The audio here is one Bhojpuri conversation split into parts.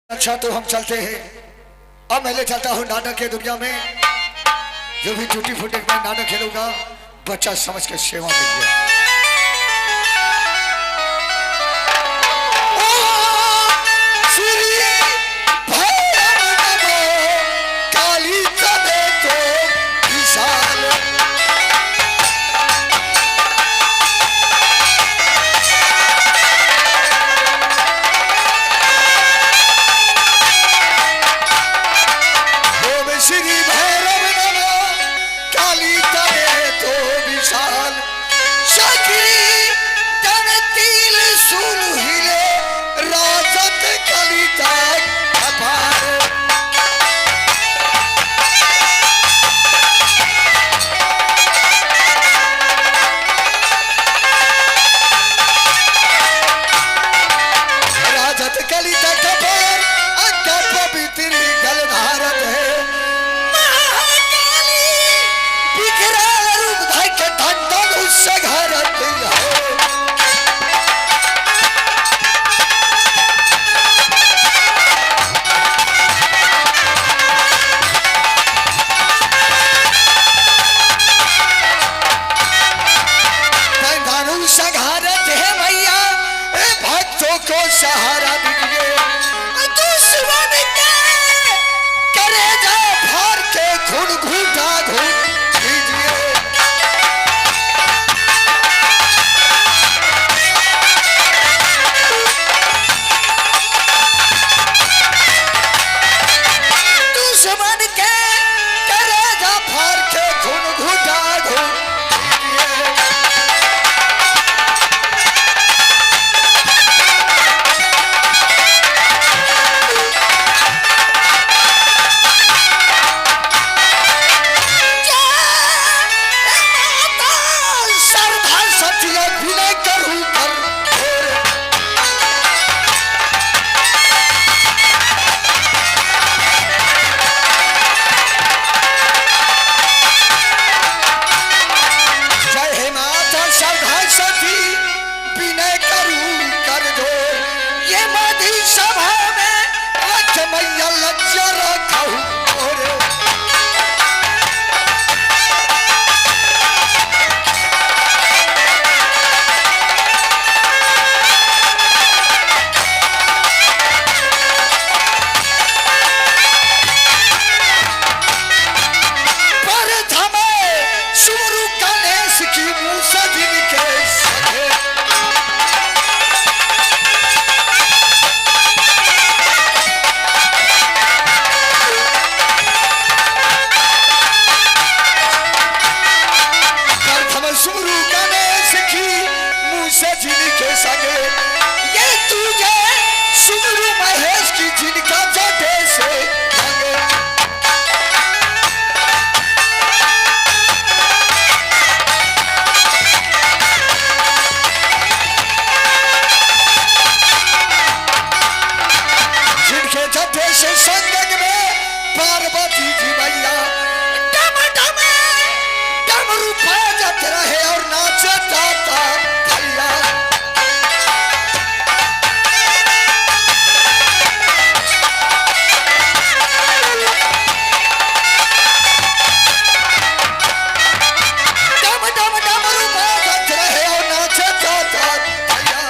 अच्छा तो हम चलते हैं। अब मैं ले चलता हूँ नाटक के दुनिया में। जो भी टूटी फूटी में नाटक खेलूंगा बच्चा समझ के सेवा करिए। सहारा दीजिए दुश्मन के करेजा फाड़ के खून घूटा घूट दीजिए। दुश्मन के करेजा फाड़ के खून घूटा घूट पार्वती जी मैया डम डम डमरू बजत रहे और नाचत जाता भैया। डम डम डमरू बजत रहे और नाचत जाता भैया।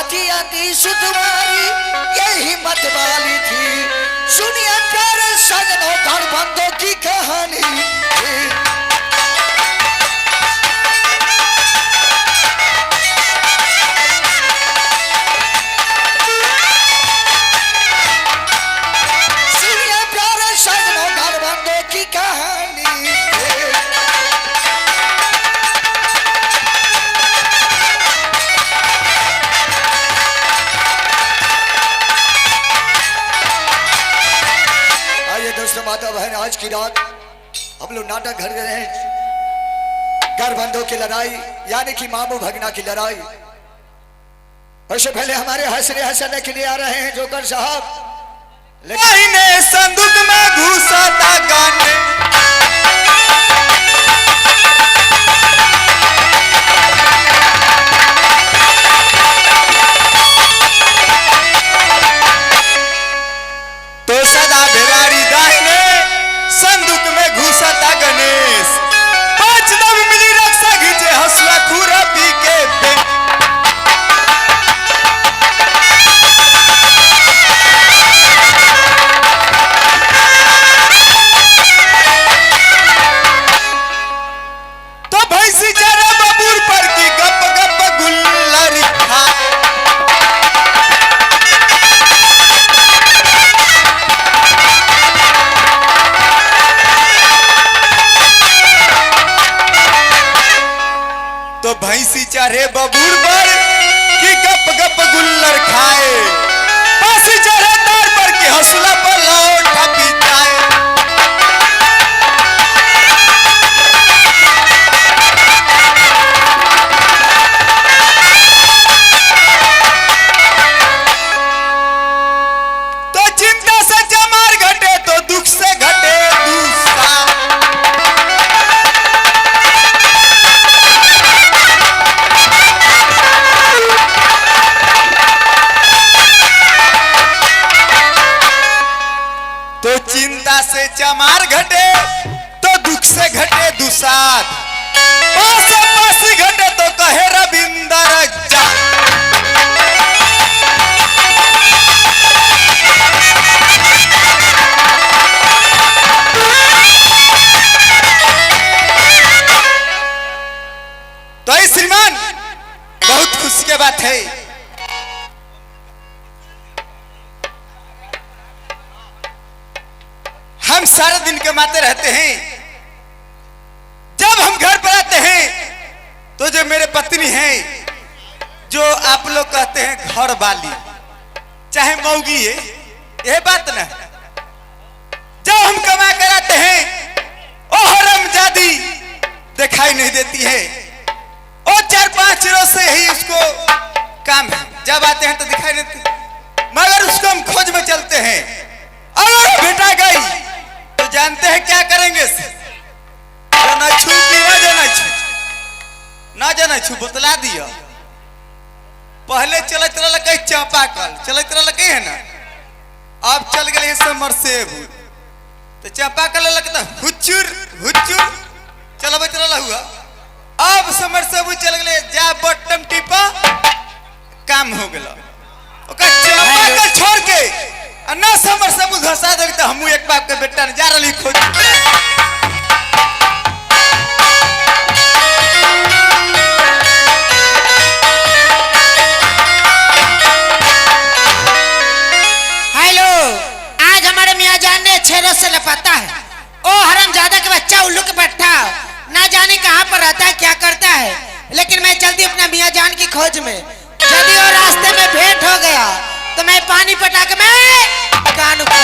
आती आती सुतवारी ये हिम्मत वाली थी। सुनिए प्यारे सजनों घर बंदों की कहानी। सुनिए प्यारे सजनों घर बंदों की कहानी। दोस्तों माता बहन, आज की रात हम लोग नाटक घर गए हैं, घर बंदों की लड़ाई यानी कि मामू भगना की लड़ाई। उससे पहले हमारे हंसने के लिए आ रहे हैं जोकर साहब। लेकिन संदूक में घुसा था गाने, तो सदा भेलारी दाहिने संदूक में घुसा था गणेश। 5 दम मिली रक्षा घीचे हंसुआ खूरा पी के पे। तो भैंसी चारा बबूर पर की गप गप गुल्लरी खाए। तो भैंसी चारे बबूर पर कि गप गप गुल्लर खाए। पासी चारे तार पर कि हंसुला पर लौटा पिटाए। तो चिंता से चमार घटे तो दुख से घटे दूसरा। तो चिंता से चमार घटे तो दुख से घटे दुसाद। पास पासी घटे तो कहे रविंदर जा। तो ये श्रीमान बहुत खुशी की बात है। हम सारे दिन कमाते रहते हैं, जब हम घर पर आते हैं तो जो मेरे पत्नी हैं, जो आप लोग कहते हैं घर वाली चाहे मौगी है, यह बात ना। जब हम कमा कर आते हैं ओ हरामजादी दिखाई नहीं देती है। ओ 4-5 रोज से ही उसको काम है, जब आते हैं तो दिखाई नहीं देती, मगर उसको हम खोज में चलते हैं। अगर बेटा गई तो जानते हैं क्या करेंगे? जाना छू कि ना जाना छू, ना जाना छू बतला दिया। पहले चलत रहा कहीं चापाकल चलत रहा कहीं है ना, अब चल गए समरसेब। तो चापाकल लगता हुचुर हुचुर चल चला हुआ। अब समरसेब चल गए, जा बटन टिपा काम हो गया। चापाकल छोड़ के ना समरसेब धसा दे तो हम एक बाप के बेटा ने जा रही खोज। हेलो, आज हमारे मियाँ जान ने 6 रोज से लपाता है। ओ हरामजादा के बच्चा उल्लू के पट्टा, ना जाने कहाँ पर रहता है क्या करता है। लेकिन मैं जल्दी अपना मियाँ जान की खोज में, यदि और रास्ते में भेंट हो गया तो मैं पानी पटा के मैं कान ऊपर।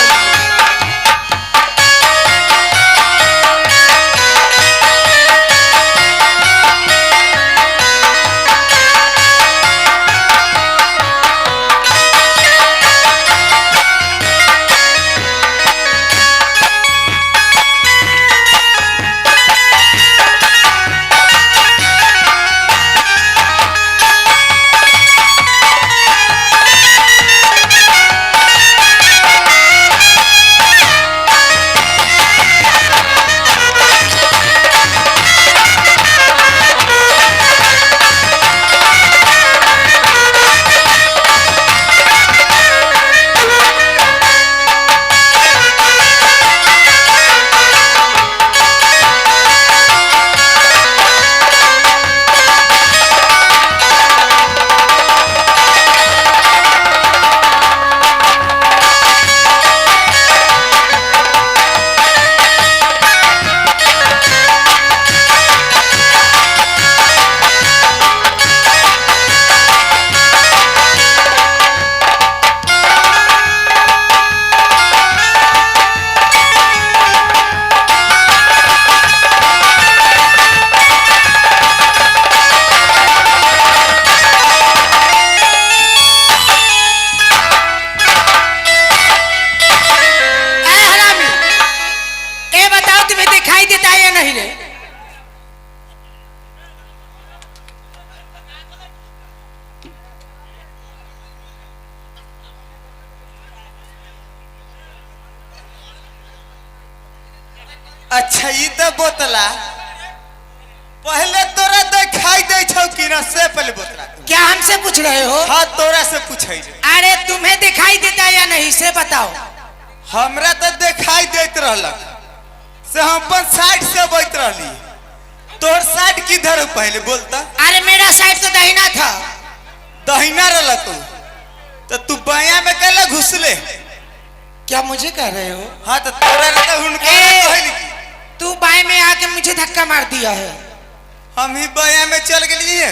अच्छा ये तो बोतला पहले तोरा दिखाई दे छौ कि ना से पहले बोतला क्या हमसे पूछ रहे हो? हाँ तोरा से पूछे अरे तुम्हें दिखाई देता या नहीं से बताओ। हमरा तो दिखाई देत रहलक से हम अपन साइड से बैठ रहली तोर साइड किधर पहले बोलता। अरे मेरा साइड तो दहिना था। दहिना रहल तो तू बाया में कैला घुसले? क्या मुझे कह रहे हो? हाँ तो तोरा ने तो हुनका कहली तू बाएं में आके मुझे धक्का मार दिया है। हम ही बाया में चल गेलिए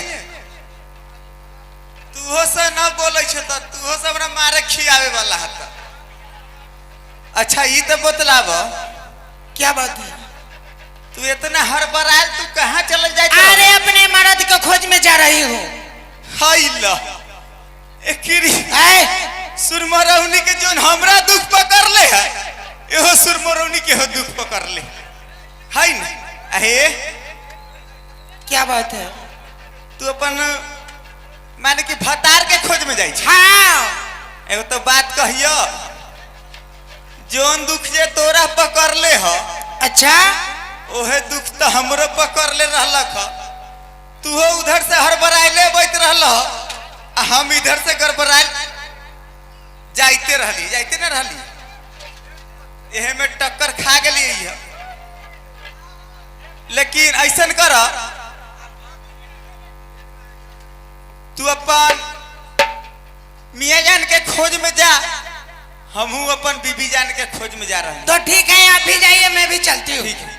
तू हो से ना बोले छ त तू हो से हमरा मारे खियावे वाला हता। अच्छा ये तो बतलाव क्या बात है? तू इतना हड़बड़ायल तू कहाँ चल जाए? अरे अपने मर्द को खोज में जा रही हूँ। हाय ला एकरी सुरमरौनी के जोन हमरा दुख पकड़ ले है एहो सुरमरौनी के हो दुख पकड़ ले हाय न। अहे क्या बात है? तू अपन माने कि भतार के खोज में जाई छ? हाँ एगो तो बात कहियो जोन दुख जे तोरा पकड़ ले ह अच्छा ओहे दुख तो हमरो पकड़ ले रहलक ह। तू हो उधर से हड़बड़ाइले बैठ रहल आ हम इधर से गड़बड़ाइल जाइते न रहली एहे में टक्कर खा गेलिए है। लेकिन ऐसन कर तू अपन मियाँ जान के खोज में जा हमहू अपन बीबी जान के खोज में जा रहे हैं। तो ठीक है आप भी जाइए मैं भी चलती हूँ। ठीक है।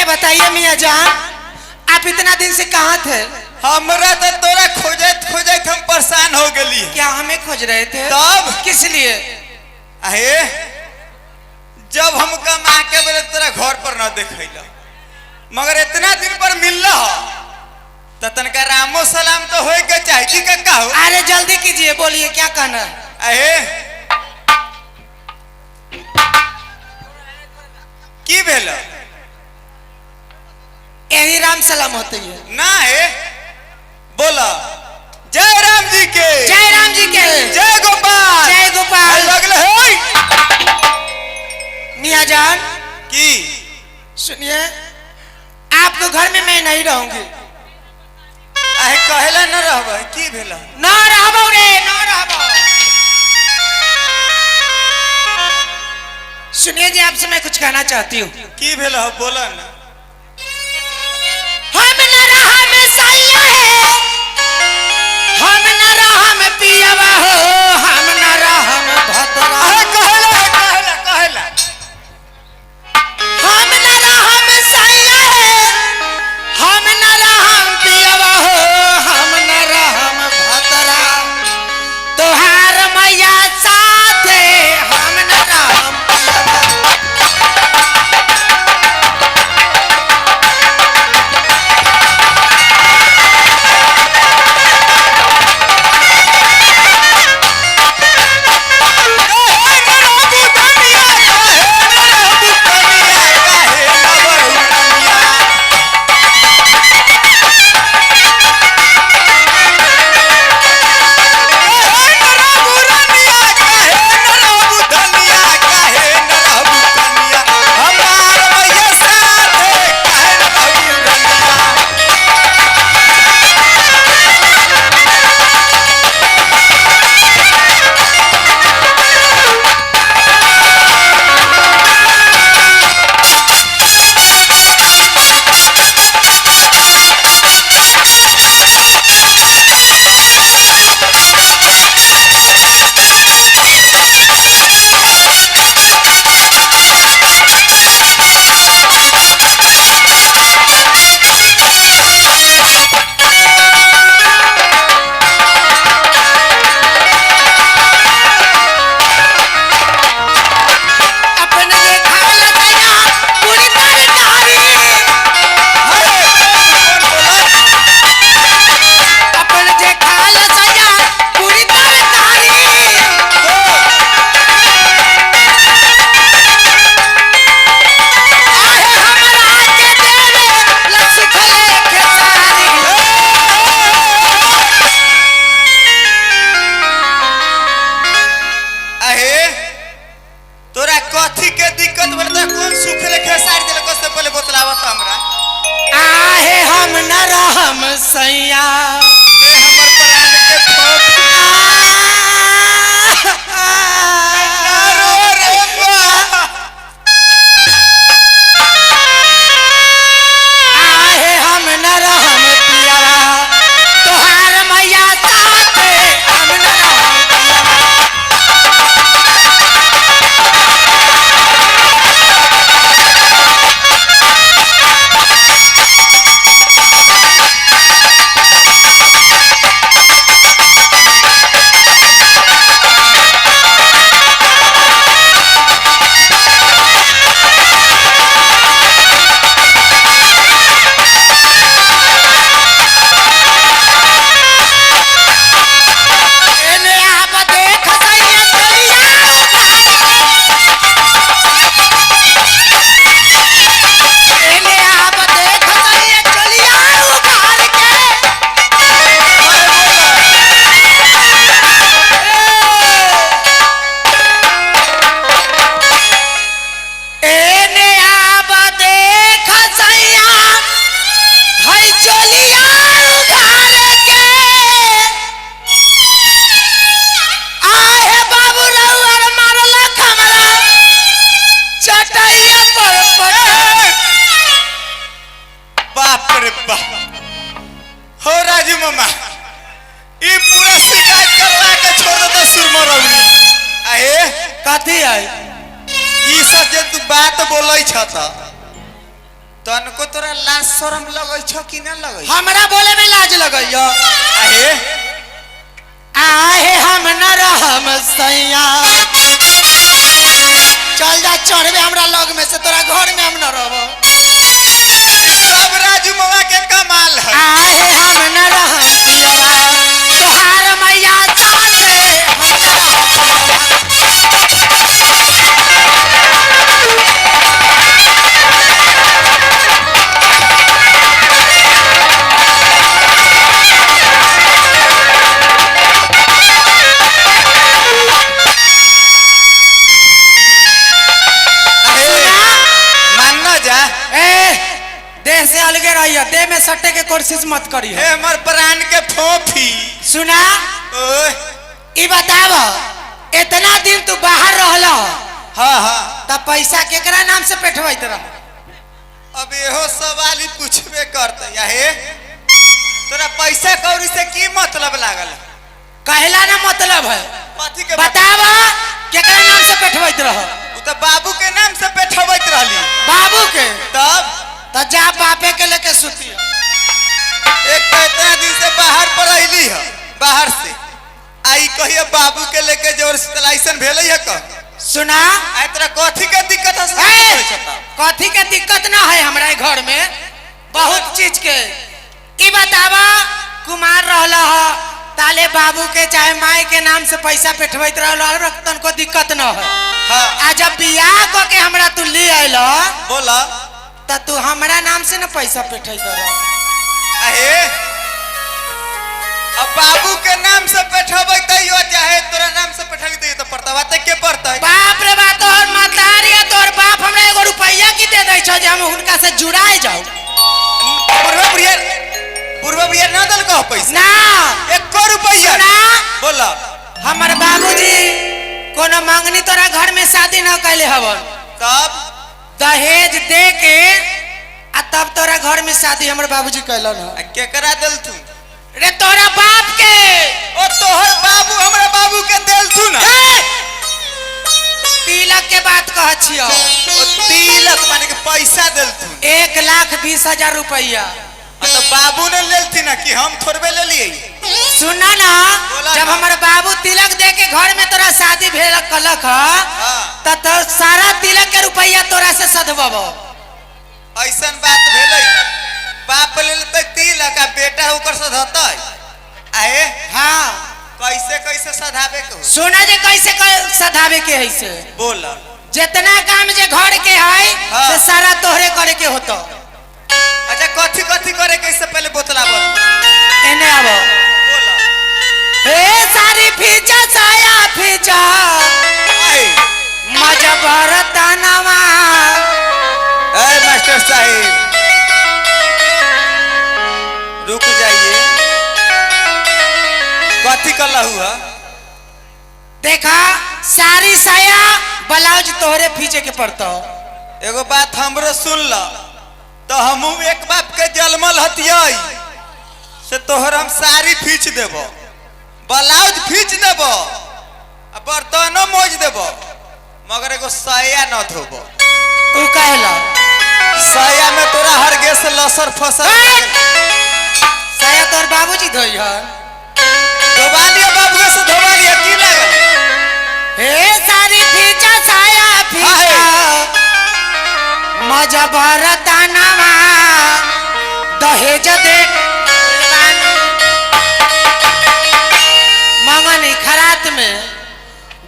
बताइए मियाँ जान आप इतना दिन से कहाँ थे? हमरा तो तोरा खोजत खोजत हम परेशान हो गली है। क्या हमें खोज रहे थे? तब किस लिए? अहे जब हम कमा के बोले तेरा घर पर न देखैला, मगर इतना दिन पर मिल तो तनका रामो सलाम तो होए के चाहिए कि का हो। अरे जल्दी कीजिए, बोलिए क्या कहना है? अहे की भेल? यही राम सलाम होते है ना है बोला जय राम जी के, जय राम जी के, जय गोपाल, जय गोपाल। लगले है मियाँ जान की सुनिए, आपके घर में मैं नहीं रहूंगी। अहे कहेला न रहबे की भेला? न रहबो रे, न रहबो। सुनिए जी, आपसे मैं कुछ कहना चाहती हूँ। की भेला हो बोला ना। हम न रहा में सैया है, हम न रहा में पियवा हो, हम न रहा में भतरा। अहे कहेला हम न रहा में सैया है, हम न रहा में पियवा हो, हम न रहा में भतरा। तोहार मैया साथे हम न रहा में सैया हमर प्राण के ठोक रो रे बा। आहे हम न रहम पिया तोहार मैया साथे हम न रहम पिया। बाप रे बाप हो राजू मामा ई पूरा शिकायत करवा के छोड़ देता सुरमरौनी। आहे कथी है ई सब जे तू बात बोलै छ त तनको तोरा लाज शरम लगै छ कि ना लगै छ? हमरा बोले में लाज लगैया। आहे आहे हम न रहम सैया। चल जा चढ़बे हमरा लग में से, तोरा घर में हम न रहब। सब राजू मामा के कमाल है। आहे हम न रहम पियवा, तोहार मैया साथे हम न रहम। मानना जा देह से अलगे रहिए, देह में सटे के कोशिश मत करिए। हे हमर प्राण के फोफी। सुना, ओए ई बताव, इतना दिन तू बाहर रहल, हाँ हाँ, तब पैसा केकरा नाम से पेठवैत रह? अब एहो सवाल ही पूछबे करते। हे तोरा पैसा कौड़ी से की मतलब लागल? कहला ना मतलब है, कथी के बताव केकरा नाम से पेठवैत रह? उ तो बाबू के नाम से पेठवैत रहली। बाबू के? तब तो जा बापे के लेके सुती। एक तो इतना दिन से बाहर पर अइली है, बाहर से आई कहिए बाबू के लेके जोर से लाइसेंस भेले है का? सुना, आई तोरा कथी के दिक्कत है? कथी के दिक्कत ना है हमरा घर में, बहुत चीज के। ई बतावा, कुमार रहल ताले बाबू के चाहे माई के नाम से पैसा पेठवैत रहल, तन को दिक्कत न है। हाँ। आ जब बियाह को के हमरा तू ले आइल, बोला त तू हमरा नाम से न पैसा पेठैत रह। अहे अब बाबू के नाम से पेठवैत हो, चाहे तोरा नाम से पेठवैत तो पड़ता बात के पड़ता। बाप रे बाप, तोहर मातारी है, तोहर बाप हमरा एगो रुपया की दे दै छ जे हम हुनका से जुड़ाए जाऊ? पूर्व बियर ना दल कहो पैसा ना, 1 रुपया ना। बोला हमर बाबूजी कोनो मांगनी तोरा घर में शादी न कैले हवन, तब दहेज दे के आ तब तोरा घर में शादी हमर बाबूजी कैलन है। केकरा दिल तू? रे तोरा बाप के। ओ तोहर बाबू हमरा बाबू के दिल तू ना? तिलक के बात कह छियो। ओ तिलक माने के पैसा दिल तू? 1,20,000 रुपया। तो बाबू ने लेलती ना कि हम थोड़बे ले लिए? सुना ना, जब हमारे बाबू तिलक दे के घर में तोरा शादी भेल कलक त तो सारा तिलक के रुपया तोरा से सधबब। ऐसन बात भेलै? बाप ले लेते तिलक आ बेटा ओकर सधतै? आए हाँ, कैसे कैसे सधावे के हो? सुना जे कैसे सधावे के है से। बोल जितना काम जे घर के है हाँ। से सारा तोहरे करे के होतो। अच्छा कथी कथी करे के इससे पहले बोतला बोल एने आबो। बोला हे सारी फीचा साया फीचा आए मजबर तनवा। ए मास्टर साहब रुक जाइए, कथी कला हुआ? देखा, सारी साया ब्लाउज तोहरे फीचे के पड़तो। एगो बात हमरो सुन ल, तो हमू एक बाप के जलमल हतियै से तोहर हम साड़ी फीच देब, ब्लाउज फीच देब, बर्तनो मोज देब, मगर एगो साया न धोब। उ कहला साया में तोरा हर गेस लसर फसर साया तोर बाबूजी धोई है। धोबा लिया बाबू से, धोबा लिया की लागल? हे सारी फीचा साया फीचा मजबर तनवा दहेज दे मंगनी खरात में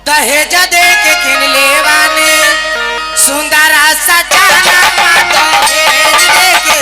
दहेज दे के किन लेवाने सुंदर सजाना दहेज दे के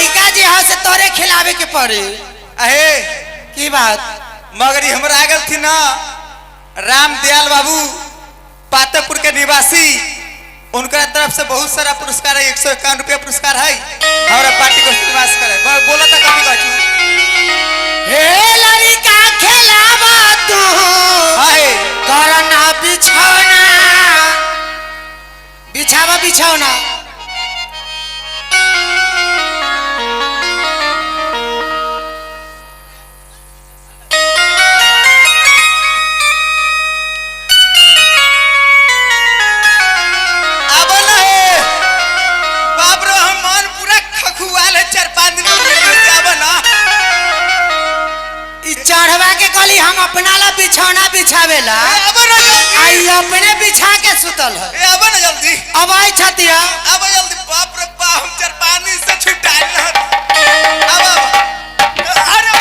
लड़का जी हो से तोरे खिलावे के पड़े अहे की बात। मगर ये हमरा आगल थी ना राम दयाल बाबू पातेपुर के निवासी, उनका तरफ से बहुत सारा पुरस्कार है, 151 रुपया पुरस्कार है। हमारा पार्टी को श्रीनिवास करे बोला था कभी कहूँ हे लड़का खिलावा तू हाय करना बिछौना बिछावा बिछौना। अब ना है बाप रे हम मन पूरा खखुआल है 4-5 दिन में अब ना ई चढ़वा के कहली हम अपना ला बिछौना बिछावेला अब ना जल्दी आई अपने बिछा के सुतल है। अब ना जल्दी अब आई छतिया अब जल्दी बाप रे बा हम 4-5 दिन से छुटाई ना अब अरे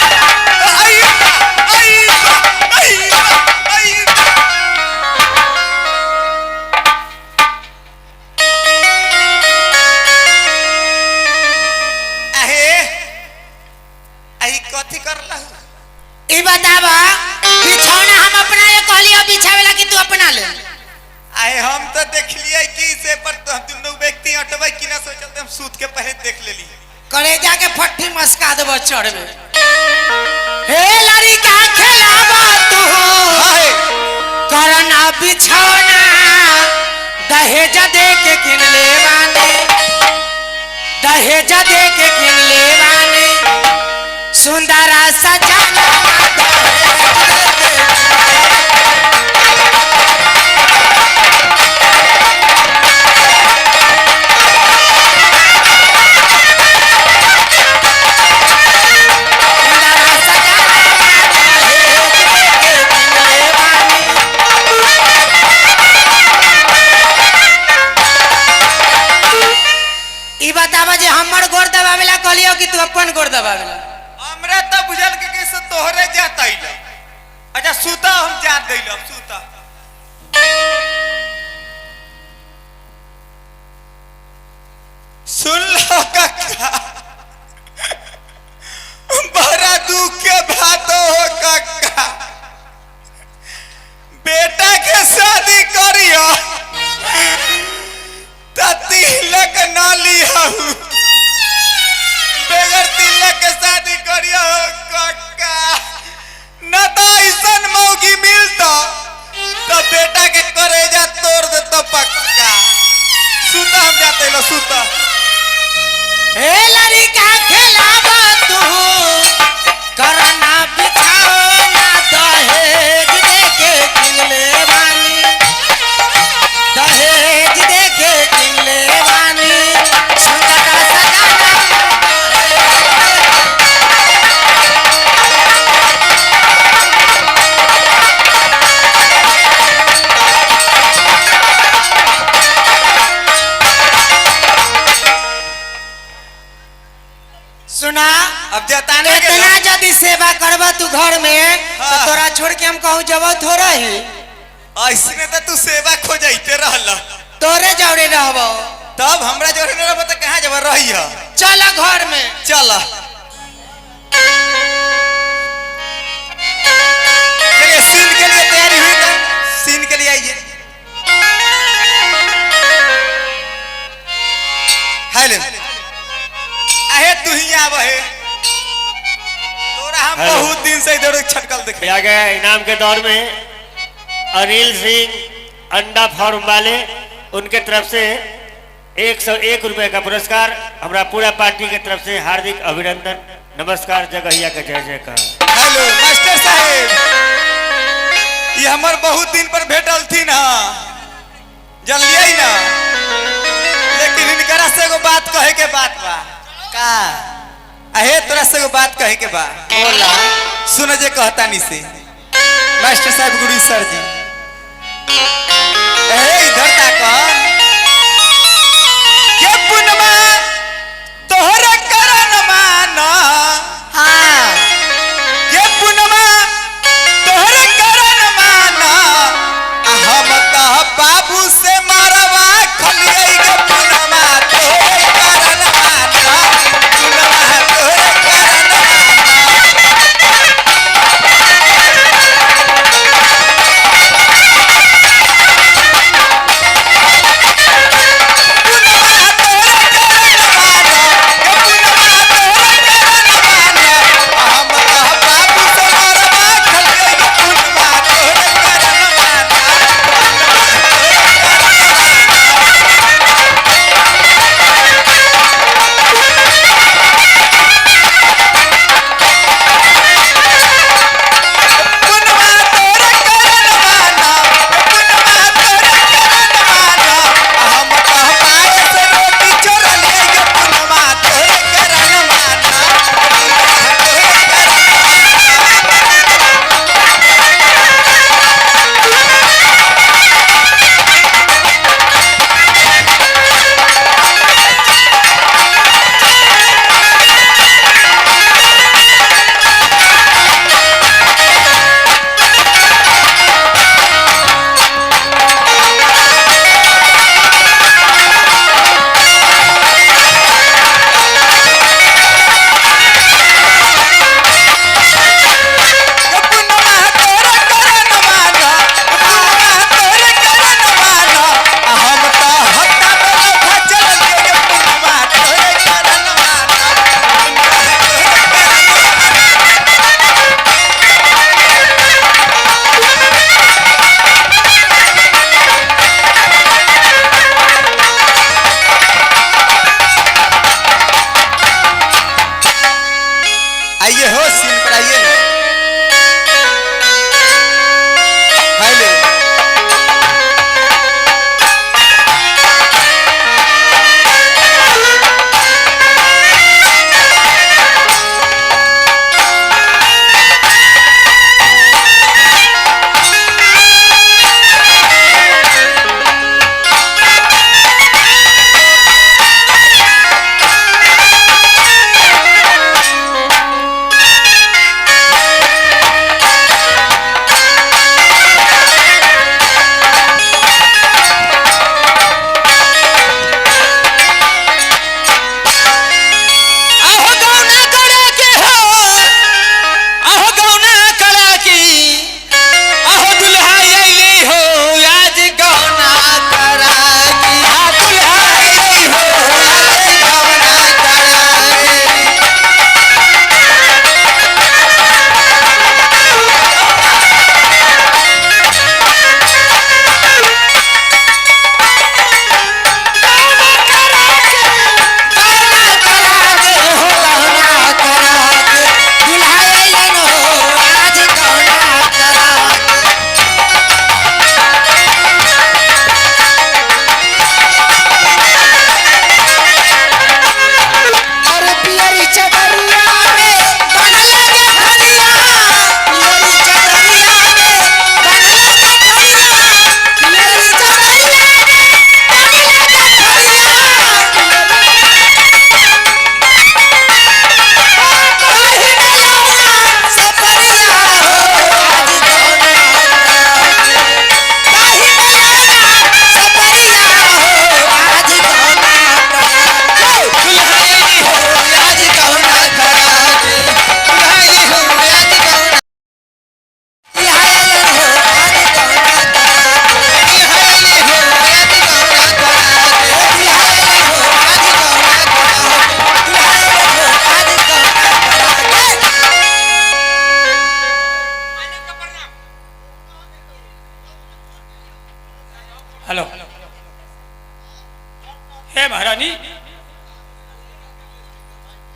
आई आई आई आई अहे आई कथी करला ई बतावा बिछौना हम अपना ये कहली अब बिछावेला कि तू अपना ले। आए हम तो देख लिए कि से पर तो हम तीनों व्यक्ति हटबै कि ना सोचते हम सूत के पहले देख लेली कलेजा के फट्टी मस्का देबो चढ़वे। हे लड़का खिलावा तू हाय करना बिछौना दहेज दे के किन ले बानी दहेज दे के किन ले बानी सुंदरा सजाना ई बतावा जे हमर गोर दबावेला कहलियो कि तू अपन गोर दबावेला। हमरा त बुझल के कैसे तोहरे जात आइल। अच्छा सूता हम जात दैल अब सूता सुन लो काका बड़ा दुख के बात हो काका बेटा के शादी करियो तिलक ना लियाऊ बेगर तिलक के शादी करियो काका न तो ऐसन मौगी मिलता तो बेटा के करेजा तोड़ देता पक्का। सूता हम जाते लो सूता हे लड़का खिलावा तू करना बिछौना दहेज दे के किन ले बानी दहेज दे के किन ले बानी सुंदरा सजाना सुना अब जताने के इतना यदि सेवा करबा तू घर में तो हाँ। तोरा छोड़ के हम कहूँ जब थोड़ा ही ऐसने तो तू सेवा खोजते रहल तोरे जौरे रहबो तब हमरा जोरे न रहब त कहां जब रही है चल घर में चल चलिए सीन के लिए तैयारी हुई तो सीन के लिए आइए हेलो अहे तू ही आव है तोरा हम हेलो। बहुत दिन से इधर छटकल देखे आ गया इनाम के दौर में अनिल सिंह अंडा फार्म वाले उनके तरफ से 101 रुपए का पुरस्कार हमारा पूरा पार्टी के तरफ से हार्दिक अभिनंदन नमस्कार जगहिया के जय जयकार। हेलो मास्टर साहब ये हमर बहुत दिन पर भेटल थी ना जानलिए ना लेकिन इनकरा से एगो बात कहे के बात बा का अहे तोरा से एगो बात कहे के बा बोला सुन जे कहता नी से मास्टर साहब गुरु सर जी अहे इधर तक के पुनमा तोहरा करन माना हाँ ये पुनमा तोहरे करन माना हम त बाबू से मारवा खलिए के पुनमा तोहरे करन माना पुनमा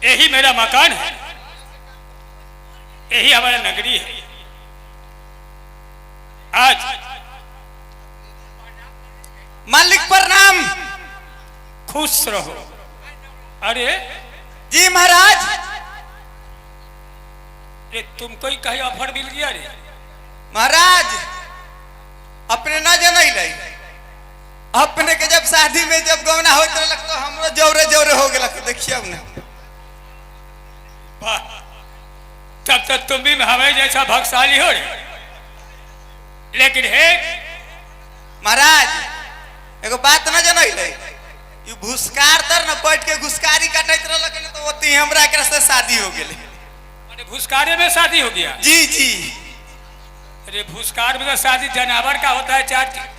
यही मेरा मकान है, यही हमारा नगरी है। आज मालिक प्रणाम। खुश रहो। अरे जी महाराज। ये तुमको ही कहीं ऑफर मिल गया रे? महाराज अपने ना जनाई लाई, अपने के जब शादी में जब गौना होते रहलक तो हमरो जोरे जोरे हो गेलक। देखिए अब ना, वाह, तब तक तुम भी हमें जैसा भाग्यशाली हो रे। लेकिन है महाराज एगो बात ना जनाई लाई, ये भूसकार तर न बैठ के घुसकारी काटत रहलक न तो ओती हमरा के से शादी हो गेले। अरे भूसकारे में शादी हो गया? जी जी। अरे भूसकार में तो शादी जानवर का होता है,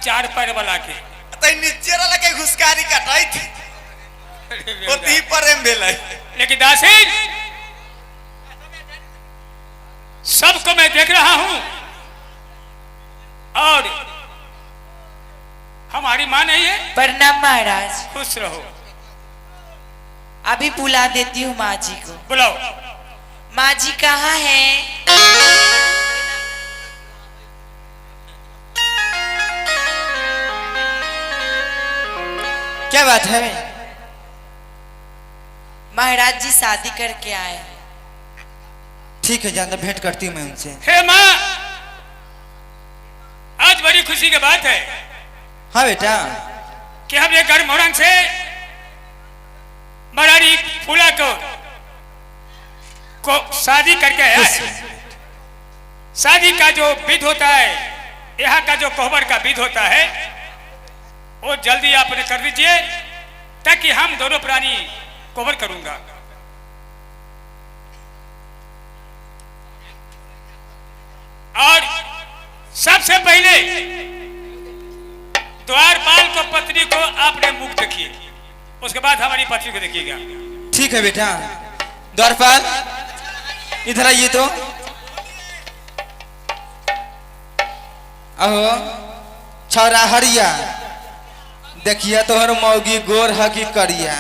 चार पैर वाला के। तो नीचे रहलक के घुसकारी काटत ओती प्रेम भेलै। लेकिन दासीन, सबको मैं देख रहा हूं और हमारी मां नहीं है। प्रणाम महाराज। खुश रहो। अभी बुला देती हूँ माँ जी को। बुलाओ। माँ जी कहाँ हैं? क्या बात है? महाराज जी शादी करके आए। ठीक है, जानता भेंट करती हूँ मैं उनसे। हे मां, आज बड़ी खुशी की बात है। हाँ बेटा। कि हमने घर मोरंग से मरारी फूला को शादी करके आया है। शादी का जो विध होता है, यहाँ का जो कोहबर का विध होता है, वो जल्दी आपने कर दीजिए ताकि हम दोनों प्राणी कोहबर करूंगा। और सबसे पहले द्वारपाल को पत्नी को आपने मुख देखिए, उसके बाद हमारी पत्नी को देखिएगा। ठीक है बेटा। द्वारपाल इधर आइए तो। अहो छौरा हरिया, देखिए तोहर मौगी गोर है कि करिया।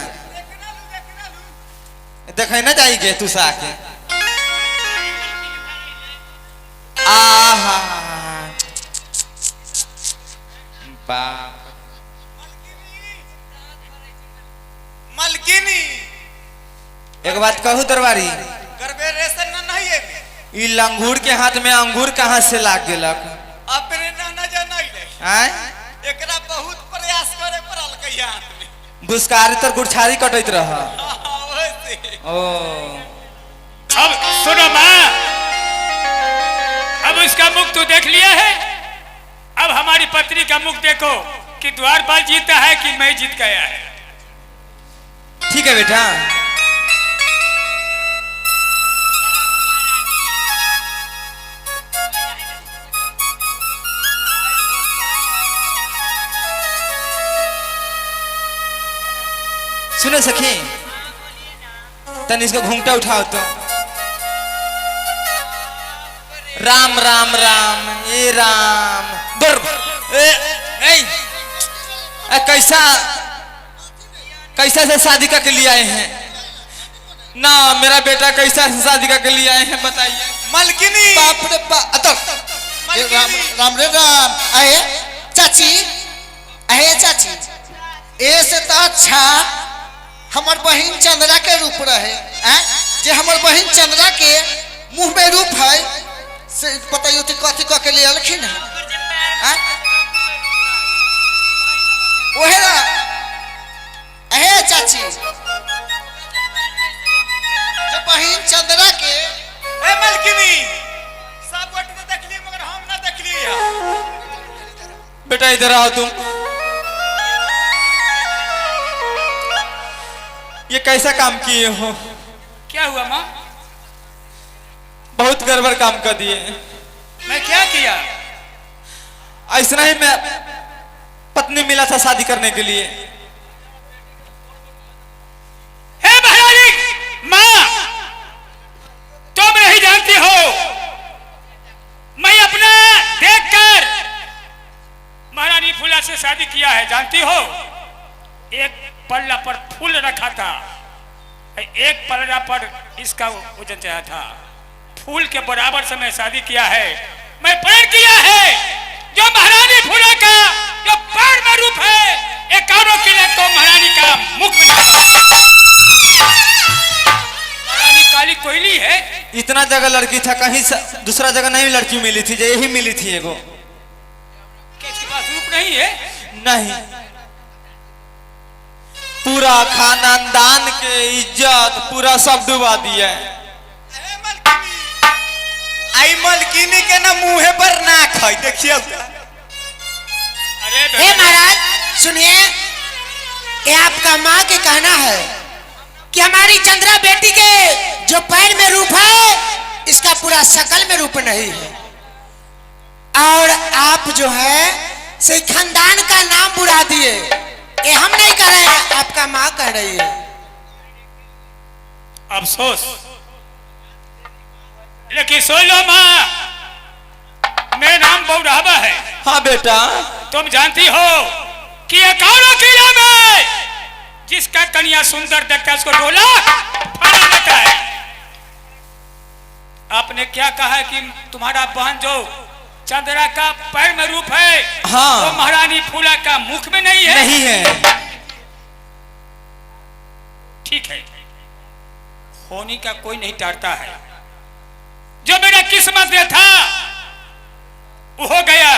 देखे ना जाइए तू साके। आहा बाप। मलकिनी एक बात कहूँ दरबारी, करबे रेशन ना नहीं है। ई लंगूर के हाथ में अंगूर कहाँ से लाग गेलक? अपने ना न जनाई ले। आय एकरा बहुत प्रयास करे पड़ल के हाथ में। बुसकारी तर गुड़छारी कटैत रह। वैसे ओ अब सुनो मां, अब इसका मुख तो देख लिया है, अब हमारी पत्नी का मुख देखो कि द्वारपाल जीता है कि मैं जीत गया है। ठीक है बेटा। सुनो सखी, तन इसका घूंघटा उठाओ तो। राम राम राम, ए राम दुर ए, ए, ए, कैसा कैसा से शादी करके लिए आए हैं ना? मेरा बेटा कैसा से शादी करके लिए आए हैं बताइए। मलकिनी बाप रे बाप। राम राम रे राम। अहे चाची, अहे चाची, ए से तो अच्छा हमर बहन चंद्रा के रूप रहे। जे हमर बहन चंद्रा के मुंह में रूप है से बताइयो तो कथी कह के ले अलखिन है। ओहे ना अहे चाची, जो बहन चंद्रा के। ए मलकिनी सब गोट ने देख ली मगर हम ना देख ली। बेटा इधर आओ तुम। ये कैसा काम किए हो? क्या हुआ मां? बहुत गड़बड़ काम कर दिए। मैं क्या किया? ऐसा ही मैं पत्नी मिला था शादी करने के लिए। हे महारानी मां, तुम नहीं जानती हो, मैं अपना देखकर महारानी फूला से शादी किया है। जानती हो, एक पल्ला पर फूल रखा था, एक पलड़ा पर इसका वजन चाहा था। फूल के बराबर से मैं शादी किया है, मैं प्रण किया है। जो महारानी फूला का जो पैर में रूप है, एकानों किले को महारानी का मुख में। महारानी काली कोयली है। इतना जगह लड़की था, कहीं दूसरा जगह नहीं लड़की मिली थी, जो यही मिली थी एगो। क्या इसके पास रूप नहीं है? नहीं, पूरा खानदान के इज्जत पूरा सब डुबा दिया। आई मलकिनी के ना मुंह पर ना खाई, देखिए। अरे हे महाराज सुनिए, ये आपका माँ के कहना है कि हमारी चंद्रा बेटी के जो पैर में रूप है, इसका पूरा शकल में रूप नहीं है। और आप जो है से खानदान का नाम बुरा दिए। ये हम नहीं कह रहे हैं, आपका माँ कह रही है। अफसोस, लेकिन सुन लो माँ, मेरा नाम बौराबा है। हाँ बेटा, तुम जानती हो कि एकानों किले में जिसका कन्या सुंदर देखता है उसको डोला फाड़ा देता है। आपने क्या कहा कि तुम्हारा बहन जो चंद्रा का पैर में रूप है, हाँ, वो महारानी फूला का मुख में नहीं है। नहीं है। ठीक है, होनी का कोई नहीं टारता है। जो मेरा किस्मत में था वो हो गया।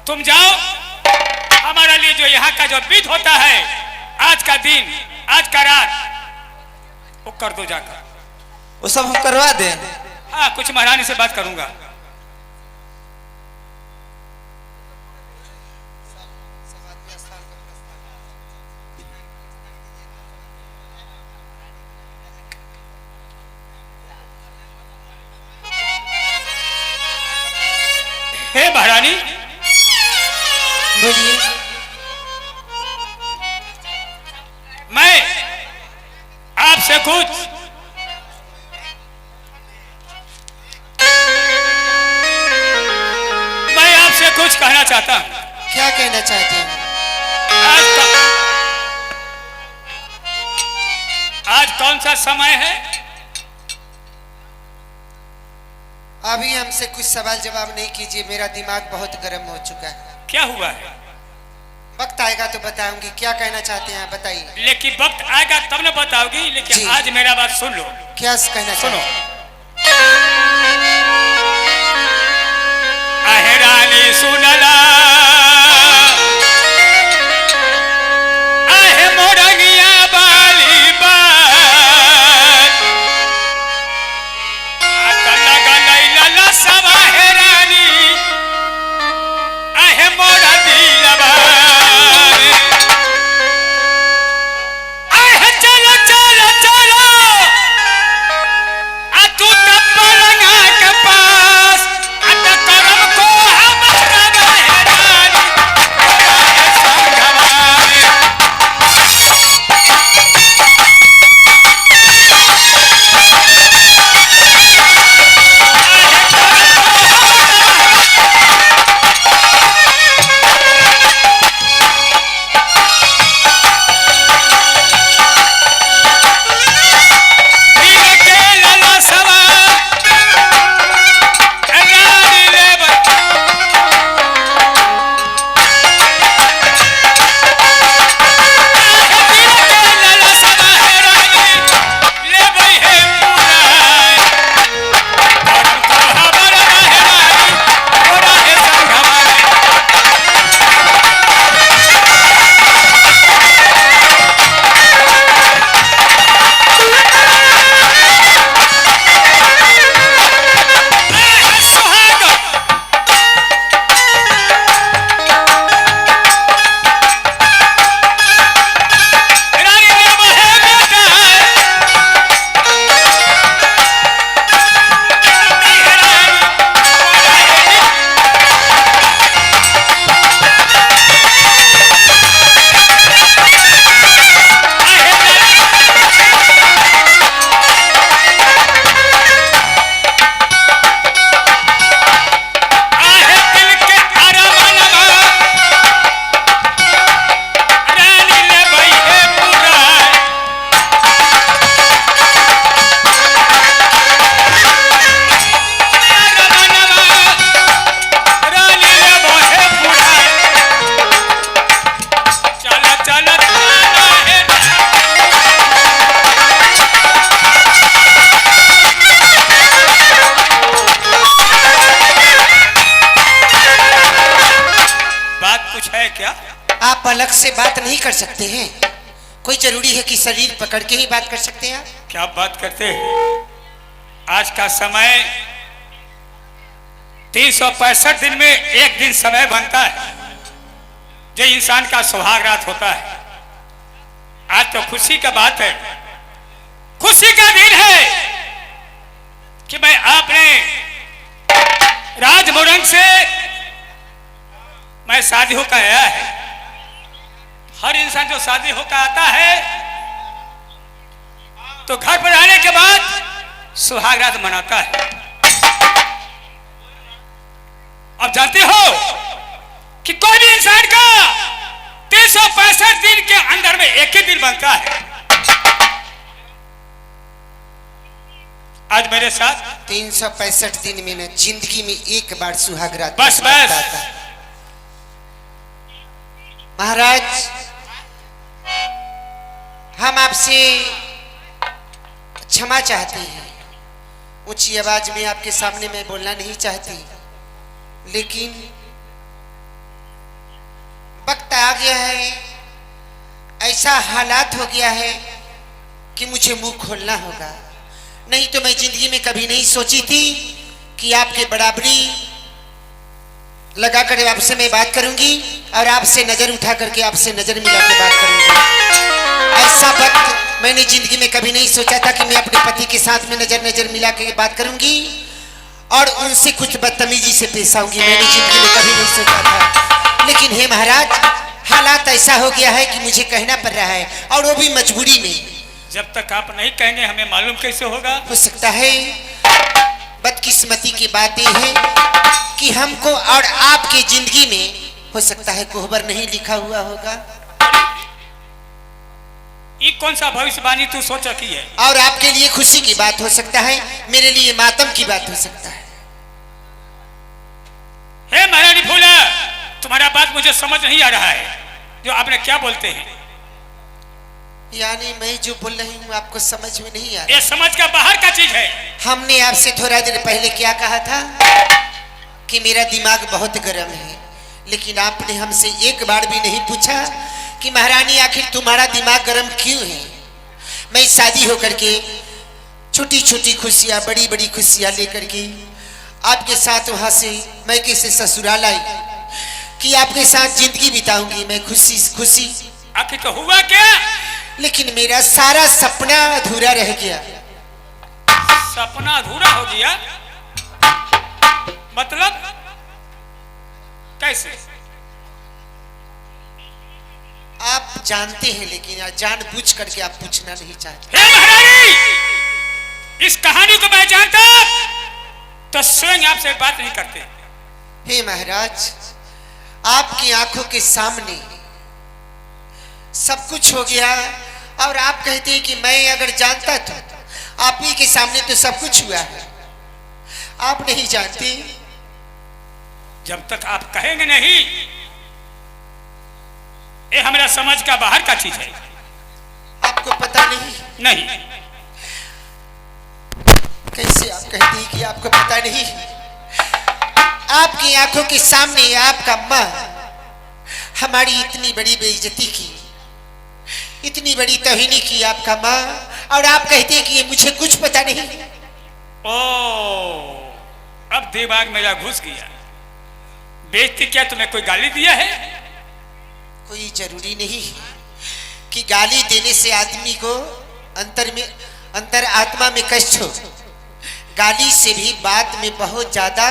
तुम जाओ, हमारे लिए जो यहाँ का जो विध होता है, आज का दिन, आज का रात, वो कर दो जाकर। वो सब हम करवा दें। हाँ, कुछ महारानी से बात करूंगा। हे महारानी, बोलिए। मैं आपसे कुछ कहना चाहता हूं। क्या कहना चाहते हैं? आज कौन सा समय है? अभी हमसे कुछ सवाल जवाब नहीं कीजिए, मेरा दिमाग बहुत गर्म हो चुका है। क्या हुआ है? वक्त आएगा तो बताऊंगी। क्या कहना चाहते हैं बताइए। लेकिन वक्त आएगा तब न बताओगी, लेकिन आज मेरा बात सुन लो। क्या कहना सुनो। चाहते रानी सुनला, आहे मोरंगिया बाली बात, अकल गलैला लसवा है रानी, आहे मोरा दिलवा, आहे चलो चलो चलो, आ तू तब पलंगा के पास, आ करम को हमारा अलग से बात नहीं कर सकते हैं? कोई जरूरी है कि शरीर पकड़ के ही बात कर सकते हैं आप? क्या बात करते हैं? आज का समय 365 दिन में एक दिन समय बनता है जो इंसान का सुहागरात होता है। आज तो खुशी का बात है, खुशी का दिन है कि मैं आपने राजमुरंग से मैं शादी होकर आया है। हर इंसान जो शादी होकर आता है तो घर पर आने के बाद सुहागरात मनाता है। अब जानते हो कि कोई भी इंसान का 365 दिन के अंदर में एक ही दिन बनता है। आज मेरे साथ 365 दिन में न जिंदगी में एक बार सुहागरात बस आता है। महाराज, हम आपसे क्षमा चाहते हैं। ऊंची आवाज में आपके सामने मैं बोलना नहीं चाहती, लेकिन वक्त आ गया है, ऐसा हालात हो गया है कि मुझे मुंह खोलना होगा। नहीं तो मैं जिंदगी में कभी नहीं सोची थी कि आपके बराबरी लगाकर आपसे मैं बात करूंगी और आपसे नजर उठा करके आपसे नजर मिला के बात करूंगी। ऐसा वक्त मैंने जिंदगी में कभी नहीं सोचा था कि मैं अपने पति के साथ में नजर मिला के बात करूंगी और उनसे कुछ बदतमीजी से पेश आऊंगी। मैंने जिंदगी में कभी नहीं सोचा था, लेकिन हे महाराज, हालात ऐसा हो गया है कि मुझे कहना पड़ रहा है, और वो भी मजबूरी में। जब तक आप नहीं कहेंगे हमें मालूम कैसे होगा? हो सकता है बदकिस्मती की बात यह है कि हमको और आपकी जिंदगी में हो सकता है कोहबर नहीं लिखा हुआ होगा। ये कौन सा भविष्यवाणी तू सोच रखी है? और आपके लिए खुशी की बात हो सकता है, मेरे लिए मातम की बात हो सकता है। हे महारानी फूला, तुम्हारा बात मुझे समझ नहीं आ रहा है। जो आपने क्या बोलते हैं? यानी मैं जो बोल रही हूँ आपको समझ में नहीं आ रहा? ये समझ का बाहर का चीज है। हमने आपसे थोड़ा देर पहले क्या कहा था कि मेरा दिमाग बहुत गर्म है, लेकिन आपने हमसे एक बार भी नहीं पूछा कि महारानी आखिर तुम्हारा दिमाग गर्म क्यों है। मैं शादी होकर के छोटी छोटी खुशियाँ, बड़ी बड़ी खुशियाँ लेकर के आपके साथ वहाँ से मैं कैसे ससुराल आई कि आपके साथ जिंदगी बिताऊंगी मैं खुशी खुशी। आखिर तो हुआ क्या? लेकिन मेरा सारा सपना अधूरा रह गया। सपना अधूरा हो गया? मतलब कैसे? आप जानते हैं, लेकिन जानबूझ करके आप पूछना नहीं चाहते। हे महारानी, इस कहानी को मैं जानता तो स्वयं आपसे बात नहीं करते। हे महाराज, आपकी आंखों के सामने सब कुछ हो गया और आप कहते हैं कि मैं अगर जानता तो आप ही के सामने तो सब कुछ हुआ है। आप नहीं जानते। जब तक आप कहेंगे नहीं, ये हमारा समझ का बाहर का चीज है। आपको पता नहीं? नहीं। कैसे आप कहते हैं कि आपको पता नहीं? आपकी आंखों के सामने आपका माँ हमारी इतनी बड़ी बेइज्जती की, इतनी बड़ी तौहीनी की आपका माँ, और आप कहते हैं कि ये मुझे कुछ पता नहीं। ओ, अब दिमाग मेरा घुस गया। बेइज्जती क्या तुम्हें कोई गाली दिया है? कोई जरूरी नहीं कि गाली देने से आदमी को अंतर आत्मा में कष्ट हो। गाली से भी बात में बहुत ज्यादा